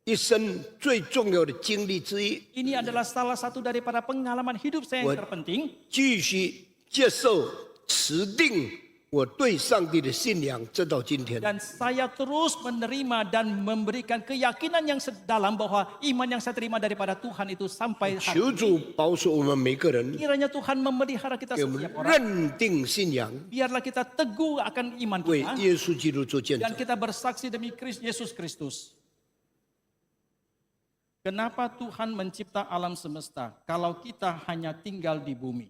Speaker 1: 一生最重要的经历之一。
Speaker 2: Ini adalah salah satu daripada pengalaman hidup saya yang terpenting.
Speaker 1: 继续接受持定我对上帝的信仰，直到今天。
Speaker 2: Dan saya terus menerima dan memberikan keyakinan yang sedalam bahwa iman yang saya terima daripada Tuhan itu sampai hari
Speaker 1: 求
Speaker 2: ini.
Speaker 1: 主保守我们每个人，
Speaker 2: Kiranya Tuhan memelihara kita
Speaker 1: 给我们
Speaker 2: setiap orang.
Speaker 1: 认定信仰，
Speaker 2: Biarlah kita teguh akan iman
Speaker 1: 为
Speaker 2: kita
Speaker 1: 耶稣基督做见
Speaker 2: dan
Speaker 1: 证。
Speaker 2: kita bersaksi demi Yesus Kristus. Kenapa Tuhan mencipta alam semesta kalau kita hanya tinggal di bumi?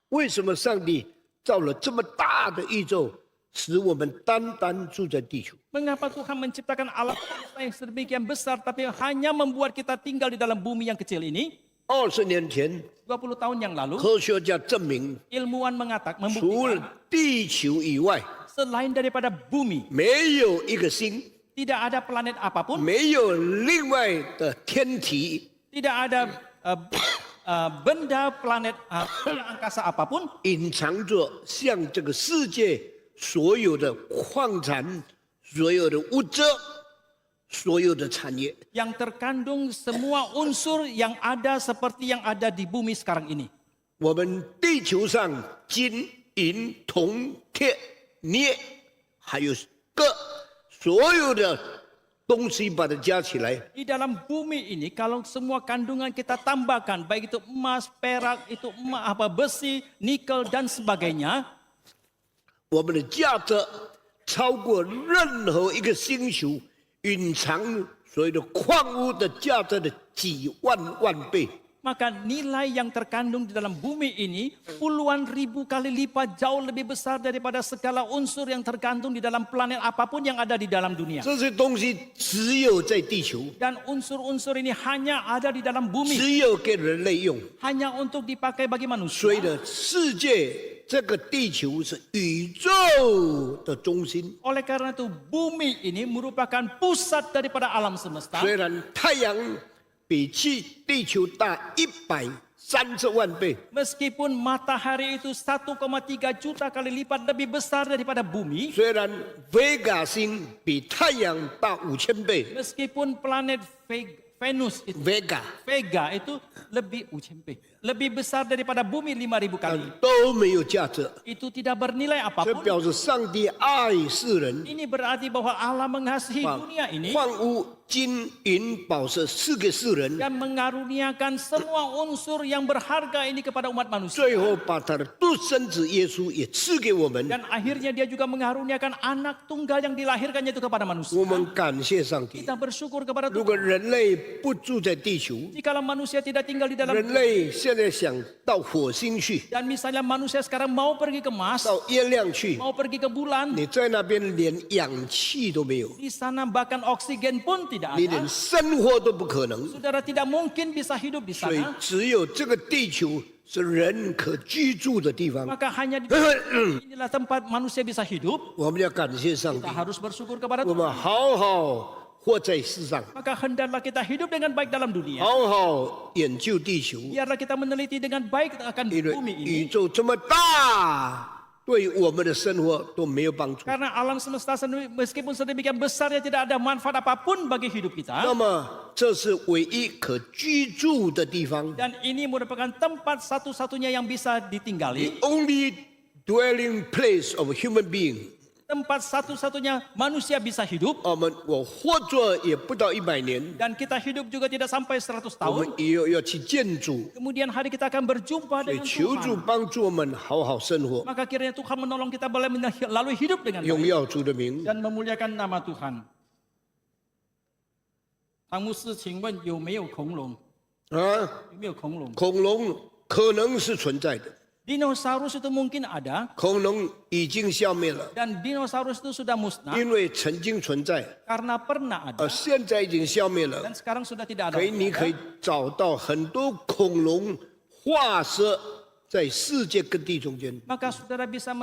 Speaker 1: 为什么上帝造了这么大的宇宙，使我们单单住在地球？
Speaker 2: Mengapa Tuhan menciptakan alam semesta yang sedemikian besar tapi hanya membuat kita tinggal di dalam bumi yang kecil ini?
Speaker 1: 20年前，
Speaker 2: 20 tahun yang lalu,
Speaker 1: 科学家证明，
Speaker 2: ilmuwan
Speaker 1: 除
Speaker 2: membuktikan
Speaker 1: 了地球以外，
Speaker 2: selain daripada bumi,
Speaker 1: 没有一个星，
Speaker 2: tidak ada planet apapun,
Speaker 1: 没有另外的天体
Speaker 2: Tidak ada benda planet angkasa apapun
Speaker 1: 隐藏着像这个世界所有的矿产、所有的物质、所有的产业。
Speaker 2: yang terkandung semua unsur yang ada seperti yang ada di bumi sekarang ini.
Speaker 1: 我们地球上金、银、铜、铁、镍，还有铬，所有的东西把它加起来，
Speaker 2: Di dalam bumi ini kalau semua kandungan kita tambahkan baik itu emas, perak, itu besi, nikel dan sebagainya,
Speaker 1: 我们的价值超过任何一个星球隐藏所有的矿物的价值的几万万倍。
Speaker 2: maka nilai yang terkandung di dalam bumi ini puluhan ribu kali lipat jauh lebih besar daripada segala unsur yang terkandung di dalam planet apapun yang ada di dalam dunia.
Speaker 1: 这些东西只有在地球，
Speaker 2: Dan unsur-unsur ini hanya ada di dalam bumi,
Speaker 1: 只有给人类用。
Speaker 2: hanya untuk dipakai bagi
Speaker 1: 所以
Speaker 2: manusia.
Speaker 1: 呢，世界这个地球是宇宙的中心。
Speaker 2: Oleh karena itu bumi ini merupakan pusat daripada alam semesta.
Speaker 1: 虽然太阳比地球大130万倍，
Speaker 2: Meskipun matahari itu 1,3 juta kali lipat lebih besar daripada bumi,
Speaker 1: 虽然 Vega 星比太阳大5000倍
Speaker 2: meskipun planet Venus itu
Speaker 1: ，Vega
Speaker 2: Vega itu lebih besar daripada bumi 5.000 kali.
Speaker 1: 都没有价值。
Speaker 2: Itu tidak bernilai
Speaker 1: 这
Speaker 2: apapun.
Speaker 1: 表示上帝爱世人，
Speaker 2: Ini berarti bahwa Allah mengasihi
Speaker 1: 把
Speaker 2: dunia ini
Speaker 1: 矿物、金银宝石赐给世人，
Speaker 2: dan mengaruniakan semua unsur yang berharga ini kepada umat manusia.
Speaker 1: 最后把他的独生子耶稣也赐给我们。
Speaker 2: Dan akhirnya dia juga mengaruniakan anak tunggal yang dilahirkannya itu kepada manusia.
Speaker 1: 我们感谢上帝。
Speaker 2: Kita bersyukur kepada
Speaker 1: 如
Speaker 2: Tuhan.
Speaker 1: 果人类不住在地球，
Speaker 2: Jikalau manusia tidak tinggal di dalam
Speaker 1: 人类现在想到火星去，
Speaker 2: dan misalnya manusia sekarang mau pergi ke Mars,
Speaker 1: 到月亮去，
Speaker 2: mau pergi ke bulan,
Speaker 1: 你在那边连氧气都没有，
Speaker 2: di sana bahkan oksigen pun tidak
Speaker 1: 你连
Speaker 2: ada.
Speaker 1: 生活都不可能。
Speaker 2: Saudara tidak mungkin bisa hidup di
Speaker 1: 所以
Speaker 2: sana.
Speaker 1: 只有这个地球是人可居住的地方。
Speaker 2: Maka hanya di inilah tempat manusia bisa hidup.
Speaker 1: 我们要感谢上帝
Speaker 2: Kita，harus bersyukur kepada
Speaker 1: 我
Speaker 2: Tuhan.
Speaker 1: 们好好活在世上，
Speaker 2: Maka hendaklah kita hidup dengan baik dalam dunia.
Speaker 1: 好好研究地球，
Speaker 2: Biarlah kita meneliti dengan baik akan
Speaker 1: 因为
Speaker 2: bumi ini.
Speaker 1: 宇宙这么大，对我们的生活都没有帮助。
Speaker 2: Karena alam semesta sendiri, meskipun sedemikian besarnya tidak ada manfaat apapun bagi hidup
Speaker 1: 那
Speaker 2: kita.
Speaker 1: 么这是唯一可居住的地方
Speaker 2: Dan ini merupakan tempat satu-satunya yang bisa
Speaker 1: ，the
Speaker 2: ditinggali.
Speaker 1: only dwelling place of human being。
Speaker 2: Tempat satu-satunya manusia bisa hidup.
Speaker 1: 我活着也不到100年，
Speaker 2: Dan kita hidup juga tidak sampai 100
Speaker 1: 我们
Speaker 2: tahun.
Speaker 1: 也要去见主，
Speaker 2: Kemudian hari kita akan berjumpa
Speaker 1: 所以
Speaker 2: dengan
Speaker 1: 求主
Speaker 2: Tuhan.
Speaker 1: 帮助我们好好生活，
Speaker 2: Maka kiranya Tuhan menolong kita boleh lalu hidup dengan
Speaker 1: 荣
Speaker 2: baik
Speaker 1: 耀主的名。
Speaker 2: dan memuliakan nama Tuhan. 唐牧师，请问有没有恐龙？
Speaker 1: 啊，
Speaker 2: 有没有恐龙？
Speaker 1: 恐龙可能是存在的，
Speaker 2: Dinosaurus itu mungkin ada
Speaker 1: 恐龙已经消灭了，
Speaker 2: dan dinosaurus itu sudah musnah
Speaker 1: 因为曾经存在，
Speaker 2: karena pernah ada
Speaker 1: 现在已经消灭了。
Speaker 2: dan sekarang sudah tidak ada.
Speaker 1: 你可以找到很多恐龙化石在世界各地中间。
Speaker 2: Maka saudara bisa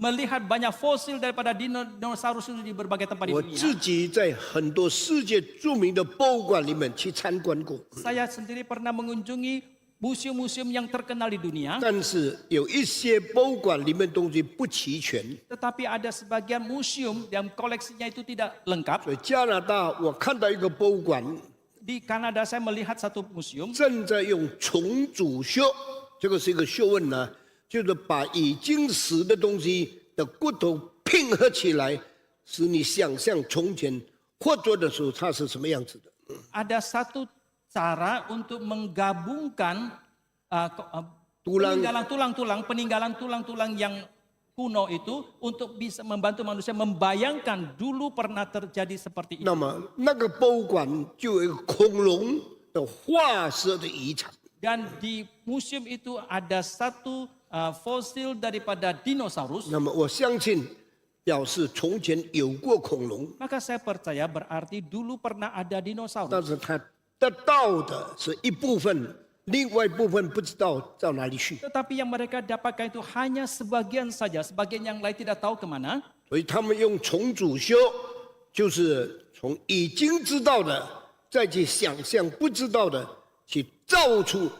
Speaker 2: melihat banyak fosil daripada dinosaurus itu di berbagai tempat di
Speaker 1: 我
Speaker 2: dunia.
Speaker 1: 自己在很多世界著名的博物馆里面去参观过，
Speaker 2: Saya sendiri pernah mengunjungi museum-museum yang terkenal di dunia,
Speaker 1: 但是有一些博物馆里面东西不齐全，
Speaker 2: tetapi ada sebagian museum yang koleksinya itu tidak lengkap.
Speaker 1: 所以加拿大我看到一个博物馆
Speaker 2: Di Kanada saya melihat satu museum
Speaker 1: 正在用重组学，这个是一个学问呢，就是把已经死的东西的骨头拼合起来，使你想象从前活着的时候它是什么样子的。
Speaker 2: ada satu cara untuk menggabungkan
Speaker 1: Tulang.
Speaker 2: peninggalan tulang-tulang yang kuno itu untuk bisa membantu manusia membayangkan dulu pernah terjadi seperti itu.
Speaker 1: 那么那个博物馆就有一个恐龙的化石的遗产，
Speaker 2: Dan di museum itu ada satu fosil daripada dinosaurus.
Speaker 1: 那么我相信表示从前有过恐龙，
Speaker 2: Maka saya percaya berarti dulu pernah ada
Speaker 1: 但
Speaker 2: dinosaurus.
Speaker 1: 是它得到的是一部分，另外一部分不知道到哪里去，
Speaker 2: Tetapi yang mereka dapatkan itu hanya sebagian saja, sebagian yang lain tidak tahu kemana.
Speaker 1: 所以他们用重组修，就是从已经知道的再去想象不知道的，去造出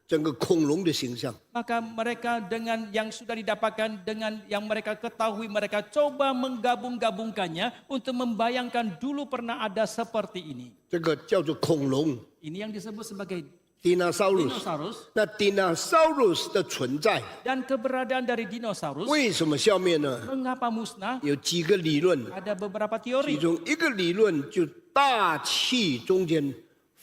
Speaker 1: 整个恐龙的形象。
Speaker 2: Maka mereka dengan yang sudah didapatkan, dengan yang mereka ketahui, mereka coba menggabung-gabungkannya untuk membayangkan dulu pernah ada seperti ini.
Speaker 1: 这个叫做恐龙
Speaker 2: Ini yang disebut sebagai（Dinosaurus）。 dinosaurus.
Speaker 1: 那 Dinosaurus 的存在
Speaker 2: Dan keberadaan dari dinosaurus
Speaker 1: 为什么消灭呢？
Speaker 2: mengapa musnah?
Speaker 1: 有几个理论，
Speaker 2: Ada beberapa
Speaker 1: 其
Speaker 2: teori.
Speaker 1: 中一个理论就大气中间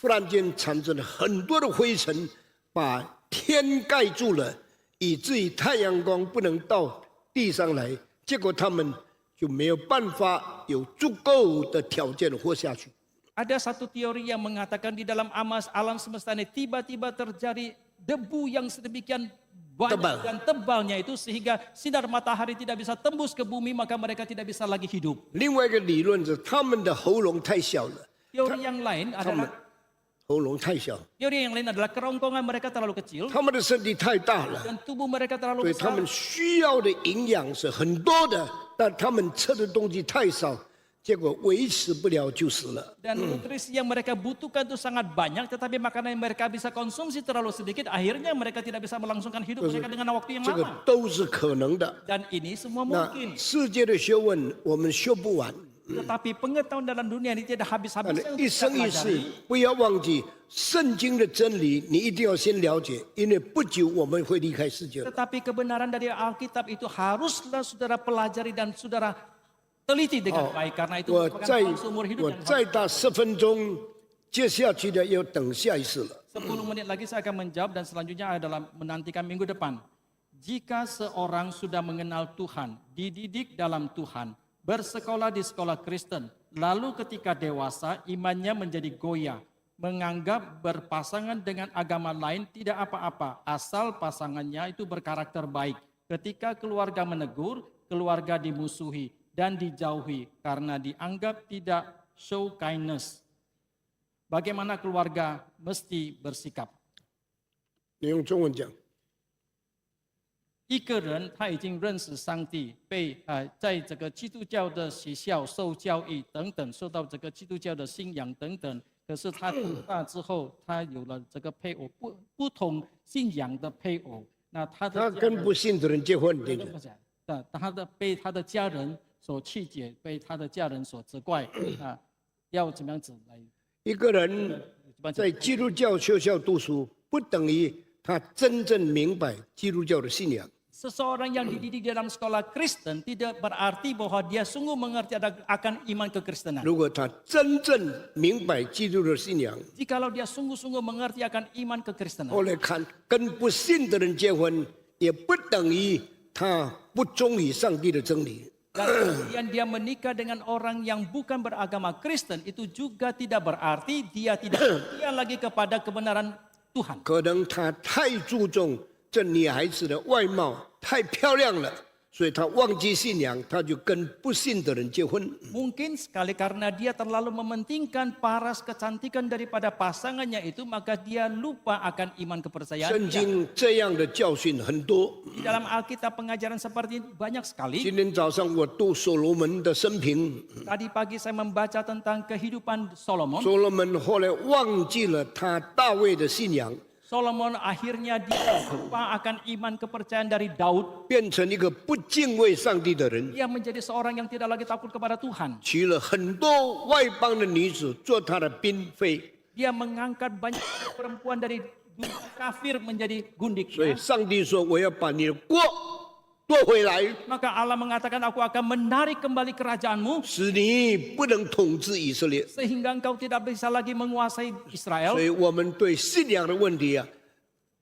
Speaker 1: 忽然间产生了很多的灰尘，把天盖住了，以至于太阳光不能到地上来，结果他们就没有办法有足够的条件活下去。
Speaker 2: Ada satu teori yang mengatakan di dalam alam semesta ini tiba-tiba terjadi debu yang sedemikian banyak
Speaker 1: Tebal.
Speaker 2: dan tebalnya itu sehingga sinar matahari tidak bisa tembus ke bumi, maka mereka tidak bisa lagi hidup.
Speaker 1: 另外一个理论是他们的喉咙太小了，
Speaker 2: Teori yang lain
Speaker 1: 他们
Speaker 2: adalah
Speaker 1: 喉咙太小，
Speaker 2: kerongkongan mereka terlalu kecil
Speaker 1: 他们的身体太大了，
Speaker 2: dan tubuh mereka
Speaker 1: 所
Speaker 2: terlalu
Speaker 1: 以他
Speaker 2: besar.
Speaker 1: 们需要的营养是很多的，但他们吃的东西太少，结果维持不了就死了。
Speaker 2: Dan nutrisi yang mereka butuhkan itu sangat banyak, tetapi makanan yang mereka bisa konsumsi terlalu sedikit, akhirnya mereka tidak bisa melangsungkan hidup mereka dengan waktu yang
Speaker 1: 这个
Speaker 2: lama.
Speaker 1: 都是可能的。
Speaker 2: Dan ini semua
Speaker 1: 那
Speaker 2: mungkin.
Speaker 1: 世界的学问我们学不完，
Speaker 2: Tetapi pengetahuan dalam dunia ini tidak
Speaker 1: 但
Speaker 2: habis-habisnya
Speaker 1: 一
Speaker 2: untuk
Speaker 1: 生
Speaker 2: kita
Speaker 1: 一世
Speaker 2: pelajari.
Speaker 1: 不要忘记圣经的真理，你一定要先了解，因为不久我们会离开世界。
Speaker 2: Tetapi kebenaran dari Alkitab itu haruslah saudara pelajari dan saudara teliti dengan baik, karena itu
Speaker 1: 我
Speaker 2: merupakan
Speaker 1: 再
Speaker 2: hal seumur hidup
Speaker 1: 我
Speaker 2: yang
Speaker 1: 再打10分钟，接下去的要等下一次了。
Speaker 2: 10 menit lagi saya akan menjawab dan selanjutnya adalah menantikan minggu depan. Jika seorang sudah mengenal Tuhan, dididik dalam Tuhan, bersekolah di sekolah Kristen, lalu ketika dewasa imannya menjadi goyah, menganggap berpasangan dengan agama lain tidak apa-apa, asal pasangannya itu berkarakter baik. Ketika keluarga menegur, keluarga dimusuhi dan dijauhi karena dianggap tidak show kindness. Bagaimana keluarga mesti bersikap?
Speaker 1: 你用中文讲，
Speaker 2: 一个人他已经认识上帝，在这个基督教的学校受教育等等，受到这个基督教的信仰等等。可是他长大之后，他有了这个配偶，不同信仰的配偶，那他的
Speaker 1: 他
Speaker 2: 家人
Speaker 1: 跟不信的人结婚，对不对？
Speaker 2: 被他的家人所气解，被他的家人所责怪啊，要怎么样子来？
Speaker 1: 一个人在基督教学校读书，不等于他真正明白基督教的信仰。
Speaker 2: Seseorang yang dididik dalam sekolah Kristen tidak berarti bahwa dia sungguh mengerti akan iman kekristenan.
Speaker 1: 如果他真正明白基督的信仰，
Speaker 2: Jikalau dia sungguh-sungguh mengerti akan iman kekristenan,
Speaker 1: 后来看跟不信的人结婚，也不等于他不忠于上帝的真理。
Speaker 2: dan kemudian dia menikah dengan orang yang bukan beragama Kristen, itu juga tidak berarti dia tidak setia lagi kepada kebenaran Tuhan.
Speaker 1: 可能他太注重这女孩子的外貌，太漂亮了，所以他忘记信仰，他就跟不信的人结婚。
Speaker 2: Mungkin sekali karena dia terlalu mementingkan paras kecantikan daripada pasangannya itu, maka dia lupa akan iman
Speaker 1: 圣
Speaker 2: kepercayaan.
Speaker 1: 经这样的教训很多。
Speaker 2: Di dalam Alkitab pengajaran seperti ini banyak sekali.
Speaker 1: 今天早上我读所罗门的生平，
Speaker 2: Tadi pagi saya membaca tentang kehidupan Solomon.
Speaker 1: 所罗门后来忘记了他大卫的信仰，
Speaker 2: Solomon akhirnya dia lupa akan iman kepercayaan dari Daud.
Speaker 1: 变成一个不敬畏上帝的人，
Speaker 2: Dia menjadi seorang yang tidak lagi takut kepada Tuhan.
Speaker 1: 娶了很多外邦的女子做他的嫔妃，
Speaker 2: Dia mengangkat banyak perempuan dari dunia kafir menjadi
Speaker 1: 所以
Speaker 2: gundiknya.
Speaker 1: 上帝说：“我要把你的国夺回来，
Speaker 2: Maka Allah mengatakan, aku akan menarik kembali kerajaanmu
Speaker 1: 使你不能统治以色列。”
Speaker 2: sehingga engkau tidak bisa lagi menguasai Israel.
Speaker 1: 所以我们对信仰的问题啊，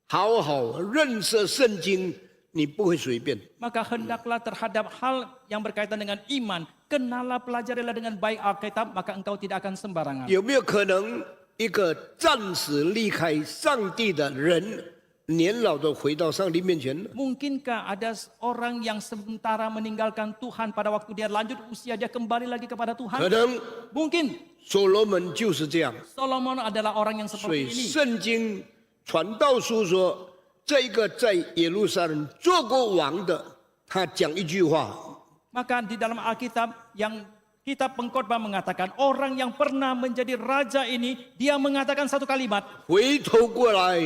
Speaker 1: 好好认识圣经，你不会随便。
Speaker 2: Maka hendaklah terhadap hal yang berkaitan dengan iman, kenallah pelajarilah dengan baik Alkitab, maka engkau tidak akan sembarangan.
Speaker 1: 有没有可能一个暂时离开上帝的人，年老的回到上帝面前呢？
Speaker 2: Mungkinkah ada orang yang sementara meninggalkan Tuhan pada waktu dia lanjut usia, dia kembali lagi kepada
Speaker 1: 可
Speaker 2: Tuhan?
Speaker 1: 能
Speaker 2: Mungkin.
Speaker 1: 所罗门就是这样。
Speaker 2: Solomon adalah orang yang
Speaker 1: 所以
Speaker 2: seperti ini.
Speaker 1: 圣经传道书说，这个在耶路撒冷做过王的，他讲一句话，
Speaker 2: Maka di dalam Alkitab yang Kitab Pengkhotbah mengatakan orang yang pernah menjadi raja ini, dia mengatakan satu kalimat.
Speaker 1: 回头过来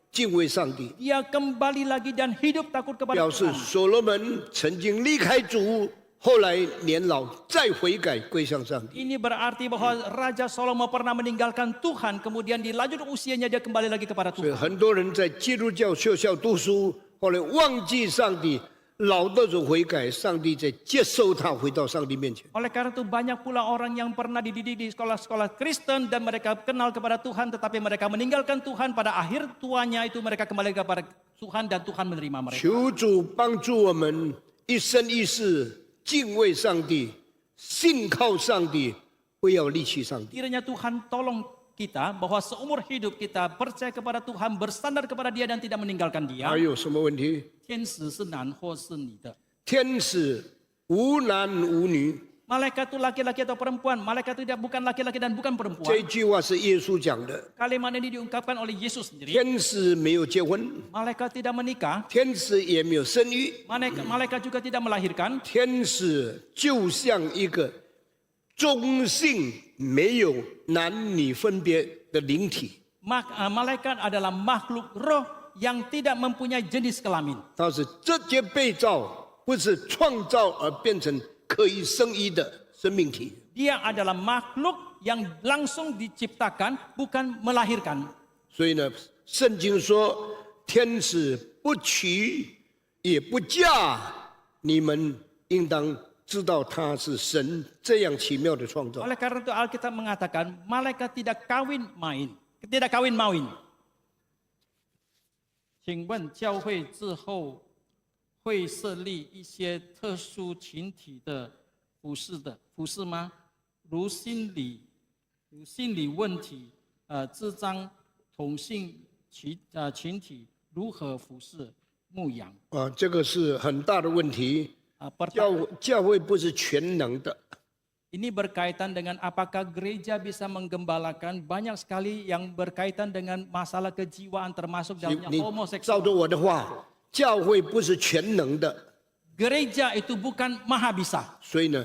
Speaker 1: 敬畏上帝，
Speaker 2: Dia kembali lagi dan hidup takut kepada
Speaker 1: 表示
Speaker 2: Tuhan.
Speaker 1: 所罗门曾经离开主，后来年老再悔改归向上帝。
Speaker 2: Ini berarti bahwa Raja Salomo pernah meninggalkan Tuhan, kemudian di lanjut usianya dia kembali lagi kepada
Speaker 1: 所以
Speaker 2: Tuhan.
Speaker 1: 很多人在基督教学校读书，后来忘记上帝，老的时候悔改，上帝再接受他回到上帝面前。
Speaker 2: Oleh karena itu banyak pula orang yang pernah dididik di sekolah-sekolah Kristen dan mereka kenal kepada Tuhan, tetapi mereka meninggalkan Tuhan. Pada akhir tuanya itu mereka kembali kepada Tuhan dan Tuhan menerima mereka.
Speaker 1: 求主帮助我们一生一世敬畏上帝，信靠上帝，不要离弃上帝。
Speaker 2: Kiranya Tuhan tolong kita bahwa seumur hidup kita percaya kepada Tuhan, bersandar kepada Dia dan tidak meninggalkan Dia.
Speaker 1: 还有什么问题？
Speaker 2: 天使是男或是女的？
Speaker 1: 天使无男无女，
Speaker 2: Malaikat itu laki-laki atau perempuan? Malaikat itu bukan laki-laki dan bukan
Speaker 1: 这
Speaker 2: perempuan.
Speaker 1: 句话是耶稣讲的。
Speaker 2: Kalimat ini diungkapkan oleh Yesus sendiri.
Speaker 1: 天使没有结婚，
Speaker 2: Malaikat tidak menikah,
Speaker 1: 天使也没有生育，
Speaker 2: malaikat juga tidak melahirkan.
Speaker 1: 天使就像一个中性、没有男女分别的灵体，
Speaker 2: Malaikat adalah makhluk roh yang tidak mempunyai jenis kelamin.
Speaker 1: 它是直接被造，不是创造而变成可以生育的生命体。
Speaker 2: Dia adalah makhluk yang langsung diciptakan, bukan melahirkan.
Speaker 1: 所以呢，圣经说天使不娶也不嫁，你们应当知道他是神这样奇妙的创造。
Speaker 2: Oleh karena itu Alkitab mengatakan malaikat tidak kawin main, tidak kawin mawin. 请问教会之后会设立一些特殊群体的服饰吗？如心理问题，智障同性群体如何服侍牧养？
Speaker 1: 这个是很大的问题。教会不是全能的。
Speaker 2: Ini berkaitan dengan apakah gereja bisa menggembalakan, banyak sekali yang berkaitan dengan masalah kejiwaan termasuk dalamnya
Speaker 1: 照
Speaker 2: homoseksual.
Speaker 1: 着我的话，教会不是全能的，
Speaker 2: Gereja itu bukan maha bisa.
Speaker 1: 所以呢，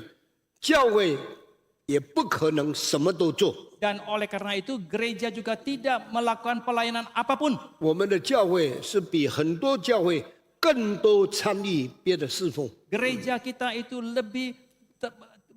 Speaker 1: 教会也不可能什么都做。
Speaker 2: Dan oleh karena itu gereja juga tidak melakukan pelayanan apapun.
Speaker 1: 我们的教会是比很多教会更多参与别的侍奉。
Speaker 2: Gereja kita itu lebih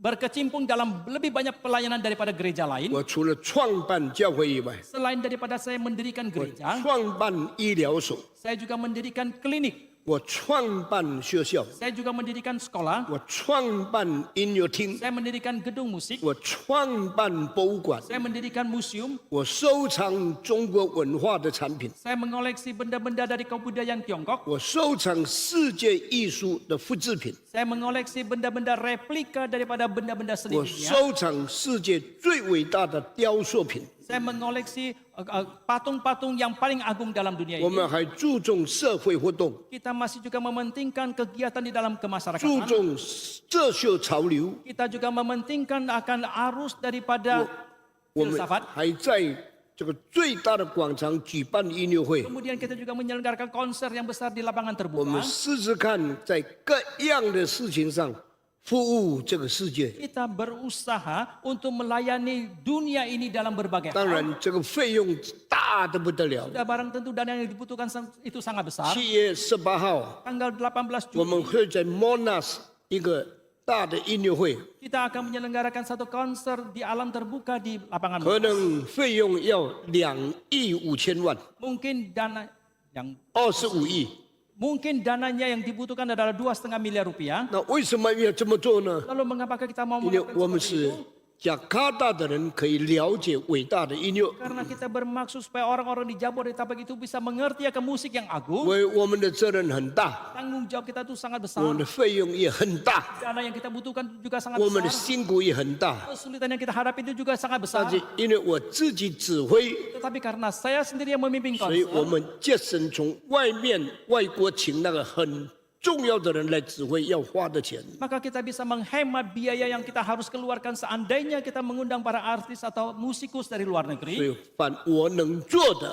Speaker 2: berkecimpung dalam lebih banyak pelayanan daripada gereja lain.
Speaker 1: 我除了创办教会以外，
Speaker 2: Selain daripada saya mendirikan gereja,
Speaker 1: 创办医疗所，
Speaker 2: saya juga mendirikan klinik.
Speaker 1: 我创办学校，
Speaker 2: Saya juga mendirikan sekolah.
Speaker 1: 我创办音乐厅，
Speaker 2: Saya mendirikan gedung musik.
Speaker 1: 我创办博物馆，
Speaker 2: Saya mendirikan museum.
Speaker 1: 我收藏中国文化的产品，
Speaker 2: Saya mengoleksi benda-benda dari kebudayaan Tiongkok.
Speaker 1: 我收藏世界艺术的复制品，
Speaker 2: Saya mengoleksi benda-benda replika daripada benda-benda seni
Speaker 1: 我
Speaker 2: dunia.
Speaker 1: 收藏世界最伟大的雕塑品。
Speaker 2: Saya mengoleksi patung-patung yang paling agung dalam dunia
Speaker 1: 我
Speaker 2: ini.
Speaker 1: 们还注重社会活动，
Speaker 2: Kita masih juga mementingkan kegiatan di dalam
Speaker 1: 注
Speaker 2: kemasyarakatan.
Speaker 1: 重哲学潮流。
Speaker 2: Kita juga mementingkan akan arus daripada
Speaker 1: 我们
Speaker 2: filsafat.
Speaker 1: 还在这个最大的广场举办音乐会。
Speaker 2: Kemudian kita juga menyelenggarakan konser yang besar di lapangan
Speaker 1: 我们
Speaker 2: terbuka.
Speaker 1: 试试看，在各样的事情上服务这个世界。
Speaker 2: Kita berusaha untuk melayani dunia ini dalam berbagai
Speaker 1: 当
Speaker 2: hal.
Speaker 1: 然，这个费用大得不得了。
Speaker 2: Sudah barang tentu dana yang dibutuhkan itu sangat besar.
Speaker 1: 7月18号，
Speaker 2: Tanggal 18
Speaker 1: 我
Speaker 2: Juli
Speaker 1: 们会在 Monash 一个大的音乐会，
Speaker 2: kita akan menyelenggarakan satu konser di alam terbuka di lapangan.
Speaker 1: 可能费用要2亿5千万，
Speaker 2: Mungkin dana yang
Speaker 1: 25亿。
Speaker 2: mungkin dananya yang dibutuhkan adalah 2,5 miliar rupiah.
Speaker 1: 那为什么要这么做呢？
Speaker 2: Lalu mengapakah kita mau
Speaker 1: 因为
Speaker 2: melakukan
Speaker 1: 我们
Speaker 2: seperti
Speaker 1: 是
Speaker 2: itu?
Speaker 1: 加拿大的人可以了解伟大的音乐，
Speaker 2: Karena kita bermaksud supaya orang-orang di Jabodetabek itu bisa mengerti akan musik yang agung.
Speaker 1: 我们的责任很大，
Speaker 2: Tanggung jawab kita itu sangat
Speaker 1: 我
Speaker 2: besar.
Speaker 1: 们的费用也很大，
Speaker 2: Dana yang kita butuhkan juga sangat
Speaker 1: 我们的
Speaker 2: besar.
Speaker 1: 辛苦也很大。
Speaker 2: Kesulitan yang kita hadapi itu juga sangat besar.
Speaker 1: 但是因为我自己指挥，
Speaker 2: Tetapi karena saya sendiri yang memimpin
Speaker 1: 所以我
Speaker 2: konser,
Speaker 1: 们节省从外面外国请那个很重要的人来指挥要花的钱。
Speaker 2: maka kita bisa menghemat biaya yang kita harus keluarkan seandainya kita mengundang para artis atau musikus dari luar
Speaker 1: 所
Speaker 2: negeri.
Speaker 1: 以凡我能做的，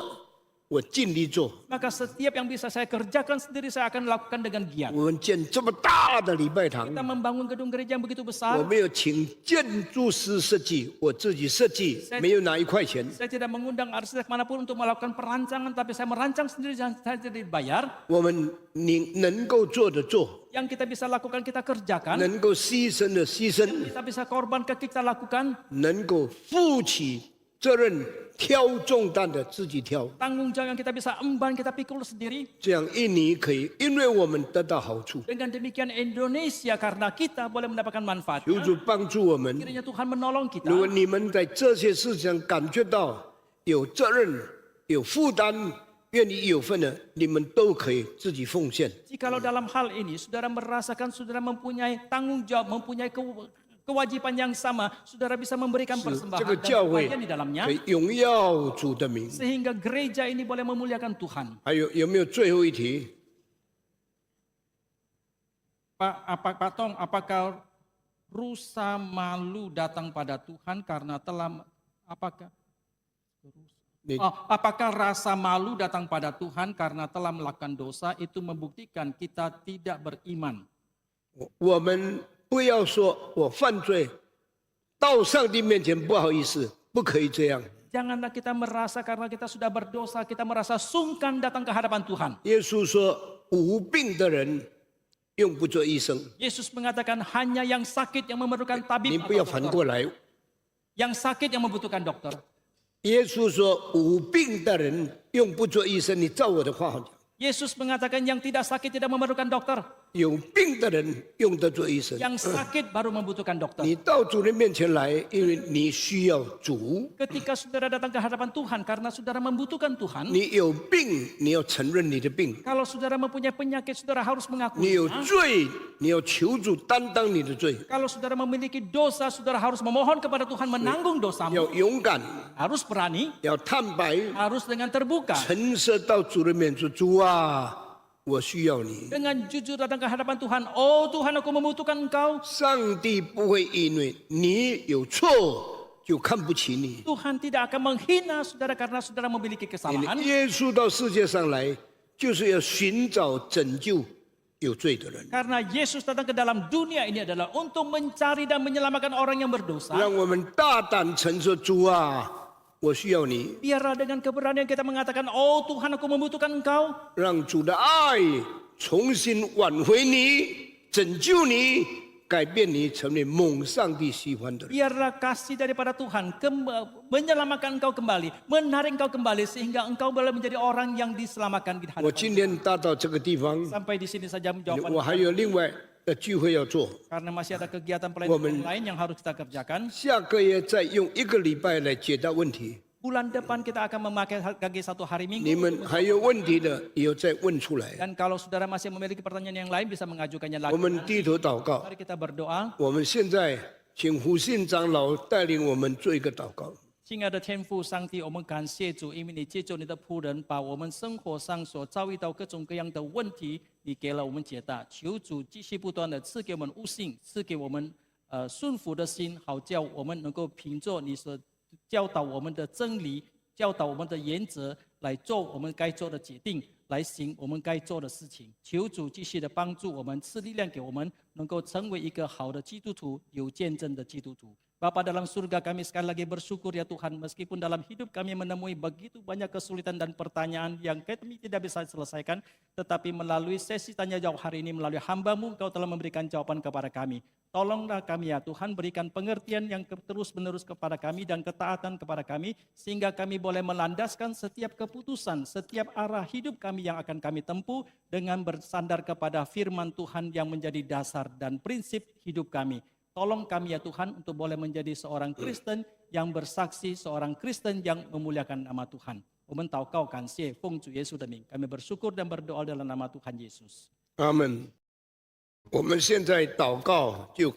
Speaker 1: 我尽力做。
Speaker 2: maka setiap yang bisa saya kerjakan sendiri saya akan lakukan dengan giat.
Speaker 1: 我们建这么大的礼拜堂，
Speaker 2: Kita membangun gedung gereja yang begitu
Speaker 1: 我
Speaker 2: besar.
Speaker 1: 没有请建筑师设计，我自己设计，没有拿1块钱。
Speaker 2: Saya tidak mengundang arsitek manapun untuk melakukan perancangan, tapi saya merancang sendiri dan saya tidak dibayar.
Speaker 1: 我们能够做的做，
Speaker 2: Yang kita bisa lakukan kita kerjakan,
Speaker 1: 能够牺牲的牺牲，
Speaker 2: kita bisa korbankan kita lakukan.
Speaker 1: 能够负起责任、挑重担的自己挑。
Speaker 2: Tanggung jawab yang kita bisa emban, kita pikul sendiri.
Speaker 1: 这样印尼可以，因为我们得到好处。
Speaker 2: Dengan demikian Indonesia karena kita boleh mendapatkan
Speaker 1: 求
Speaker 2: manfaatnya.
Speaker 1: 主帮助我们。
Speaker 2: Kiranya Tuhan menolong
Speaker 1: 如果
Speaker 2: kita.
Speaker 1: 你们在这些事情上感觉到有责任、有负担，愿意有份的，你们都可以自己奉献。
Speaker 2: Jikalau dalam hal ini saudara merasakan saudara mempunyai tanggung jawab, mempunyai kewajiban yang sama, saudara bisa memberikan
Speaker 1: 这
Speaker 2: persembahan
Speaker 1: 个
Speaker 2: dan
Speaker 1: 教会
Speaker 2: bagian di dalamnya,
Speaker 1: 可以荣耀主的名。
Speaker 2: sehingga gereja ini boleh memuliakan Tuhan.
Speaker 1: 还有没有最后一题？
Speaker 2: Pak Tong, apakah rusa malu datang pada Tuhan karena telah apakah rasa malu datang pada Tuhan karena telah melakukan dosa itu membuktikan kita tidak beriman?
Speaker 1: 我们不要说我犯罪，到上帝面前不好意思，不可以这样。
Speaker 2: Janganlah kita merasa karena kita sudah berdosa, kita merasa sungkan datang ke hadapan Tuhan.
Speaker 1: 耶稣说，无病的人用不着医生。
Speaker 2: Yesus mengatakan hanya yang sakit yang memerlukan
Speaker 1: 你
Speaker 2: tabib
Speaker 1: 不要
Speaker 2: atau
Speaker 1: 反
Speaker 2: dokter.
Speaker 1: 过来。
Speaker 2: Yang sakit yang membutuhkan dokter.
Speaker 1: 耶稣说，无病的人用不着医生。你照我的话好讲，
Speaker 2: Yesus mengatakan yang tidak sakit tidak memerlukan dokter.
Speaker 1: 有病的人用得着医生。
Speaker 2: Yang sakit baru membutuhkan dokter.
Speaker 1: 你到主人面前来，因为你需要主。
Speaker 2: Ketika saudara datang ke hadapan Tuhan karena saudara membutuhkan Tuhan.
Speaker 1: 你有病，你要承认你的病；
Speaker 2: Kalau saudara mempunyai penyakit, saudara harus
Speaker 1: 你
Speaker 2: mengakui.
Speaker 1: 有罪，你要求主担当你的罪。
Speaker 2: Kalau saudara memiliki dosa, saudara harus memohon kepada Tuhan menanggung dosamu.
Speaker 1: 要勇敢，
Speaker 2: Harus berani,
Speaker 1: 要坦白，
Speaker 2: harus dengan terbuka.
Speaker 1: 诚实到主人面前说：“主啊，我需要你。
Speaker 2: Dengan jujur datang ke hadapan Tuhan. Oh Tuhan, aku membutuhkan Engkau. ”
Speaker 1: 上帝不会因为你有错就看不起你。
Speaker 2: Tuhan tidak akan menghina saudara karena saudara memiliki
Speaker 1: 因
Speaker 2: kesalahan.
Speaker 1: 为耶稣到世界上来，就是要寻找拯救有罪的人。
Speaker 2: Karena Yesus datang ke dalam dunia ini adalah untuk mencari dan menyelamatkan orang yang berdosa.
Speaker 1: 让我们大胆承说：“主啊，我需要你。
Speaker 2: Biarlah dengan keberanian kita mengatakan, oh Tuhan, aku membutuhkan Engkau. ”
Speaker 1: 让主的爱重新挽回你，拯救你，改变你，成为蒙上帝喜欢的人。
Speaker 2: Biarlah kasih daripada Tuhan menyelamatkan engkau kembali, menarik engkau kembali sehingga engkau boleh menjadi orang yang diselamatkan di
Speaker 1: 我
Speaker 2: hadapan.
Speaker 1: 今天搭到这个地方，
Speaker 2: Sampai di sini saja jawaban.
Speaker 1: 我还有另外的聚会要做，
Speaker 2: Karena masih ada kegiatan pelayanan lain yang harus kita kerjakan.
Speaker 1: 下个月再用1个礼拜来解答问题。
Speaker 2: Bulan depan kita akan memakai lagi 1 hari
Speaker 1: 你
Speaker 2: minggu.
Speaker 1: 们还有问题的，以后再问出来。
Speaker 2: Dan kalau saudara masih memiliki pertanyaan yang lain bisa mengajukannya
Speaker 1: 我
Speaker 2: lagi.
Speaker 1: 们低头祷告。
Speaker 2: Mari kita berdoa.
Speaker 1: 我们现在请胡信长老带领我们做一个祷告。
Speaker 2: 亲爱的天父上帝，我们感谢主，因为你借助你的仆人，把我们生活上所遭遇到各种各样的问题，你给了我们解答。求主继续不断的赐给我们悟性，赐给我们顺服的心，好叫我们能够凭着你所教导我们的真理，教导我们的原则，来做我们该做的决定，来行我们该做的事情。求主继续的帮助我们，赐力量给我们，能够成为一个好的基督徒，有见证的基督徒。 Bapa dalam surga, kami sekali lagi bersyukur ya Tuhan, meskipun dalam hidup kami menemui begitu banyak kesulitan dan pertanyaan yang kami tidak bisa selesaikan, tetapi melalui sesi tanya jawab hari ini, melalui hamba-Mu Engkau telah memberikan jawaban kepada kami. Tolonglah kami ya Tuhan, berikan pengertian yang terus-menerus kepada kami dan ketaatan kepada kami, sehingga kami boleh melandaskan setiap keputusan, setiap arah hidup kami yang akan kami tempuh dengan bersandar kepada firman Tuhan yang menjadi dasar dan prinsip hidup kami. Tolong kami ya Tuhan untuk boleh menjadi seorang Kristen yang bersaksi, seorang Kristen yang memuliakan nama Tuhan. 我们祷告感谢奉主耶稣的名， kami bersyukur dan berdoa dalam nama Tuhan Yesus.
Speaker 1: 阿门。我们现在祷告就。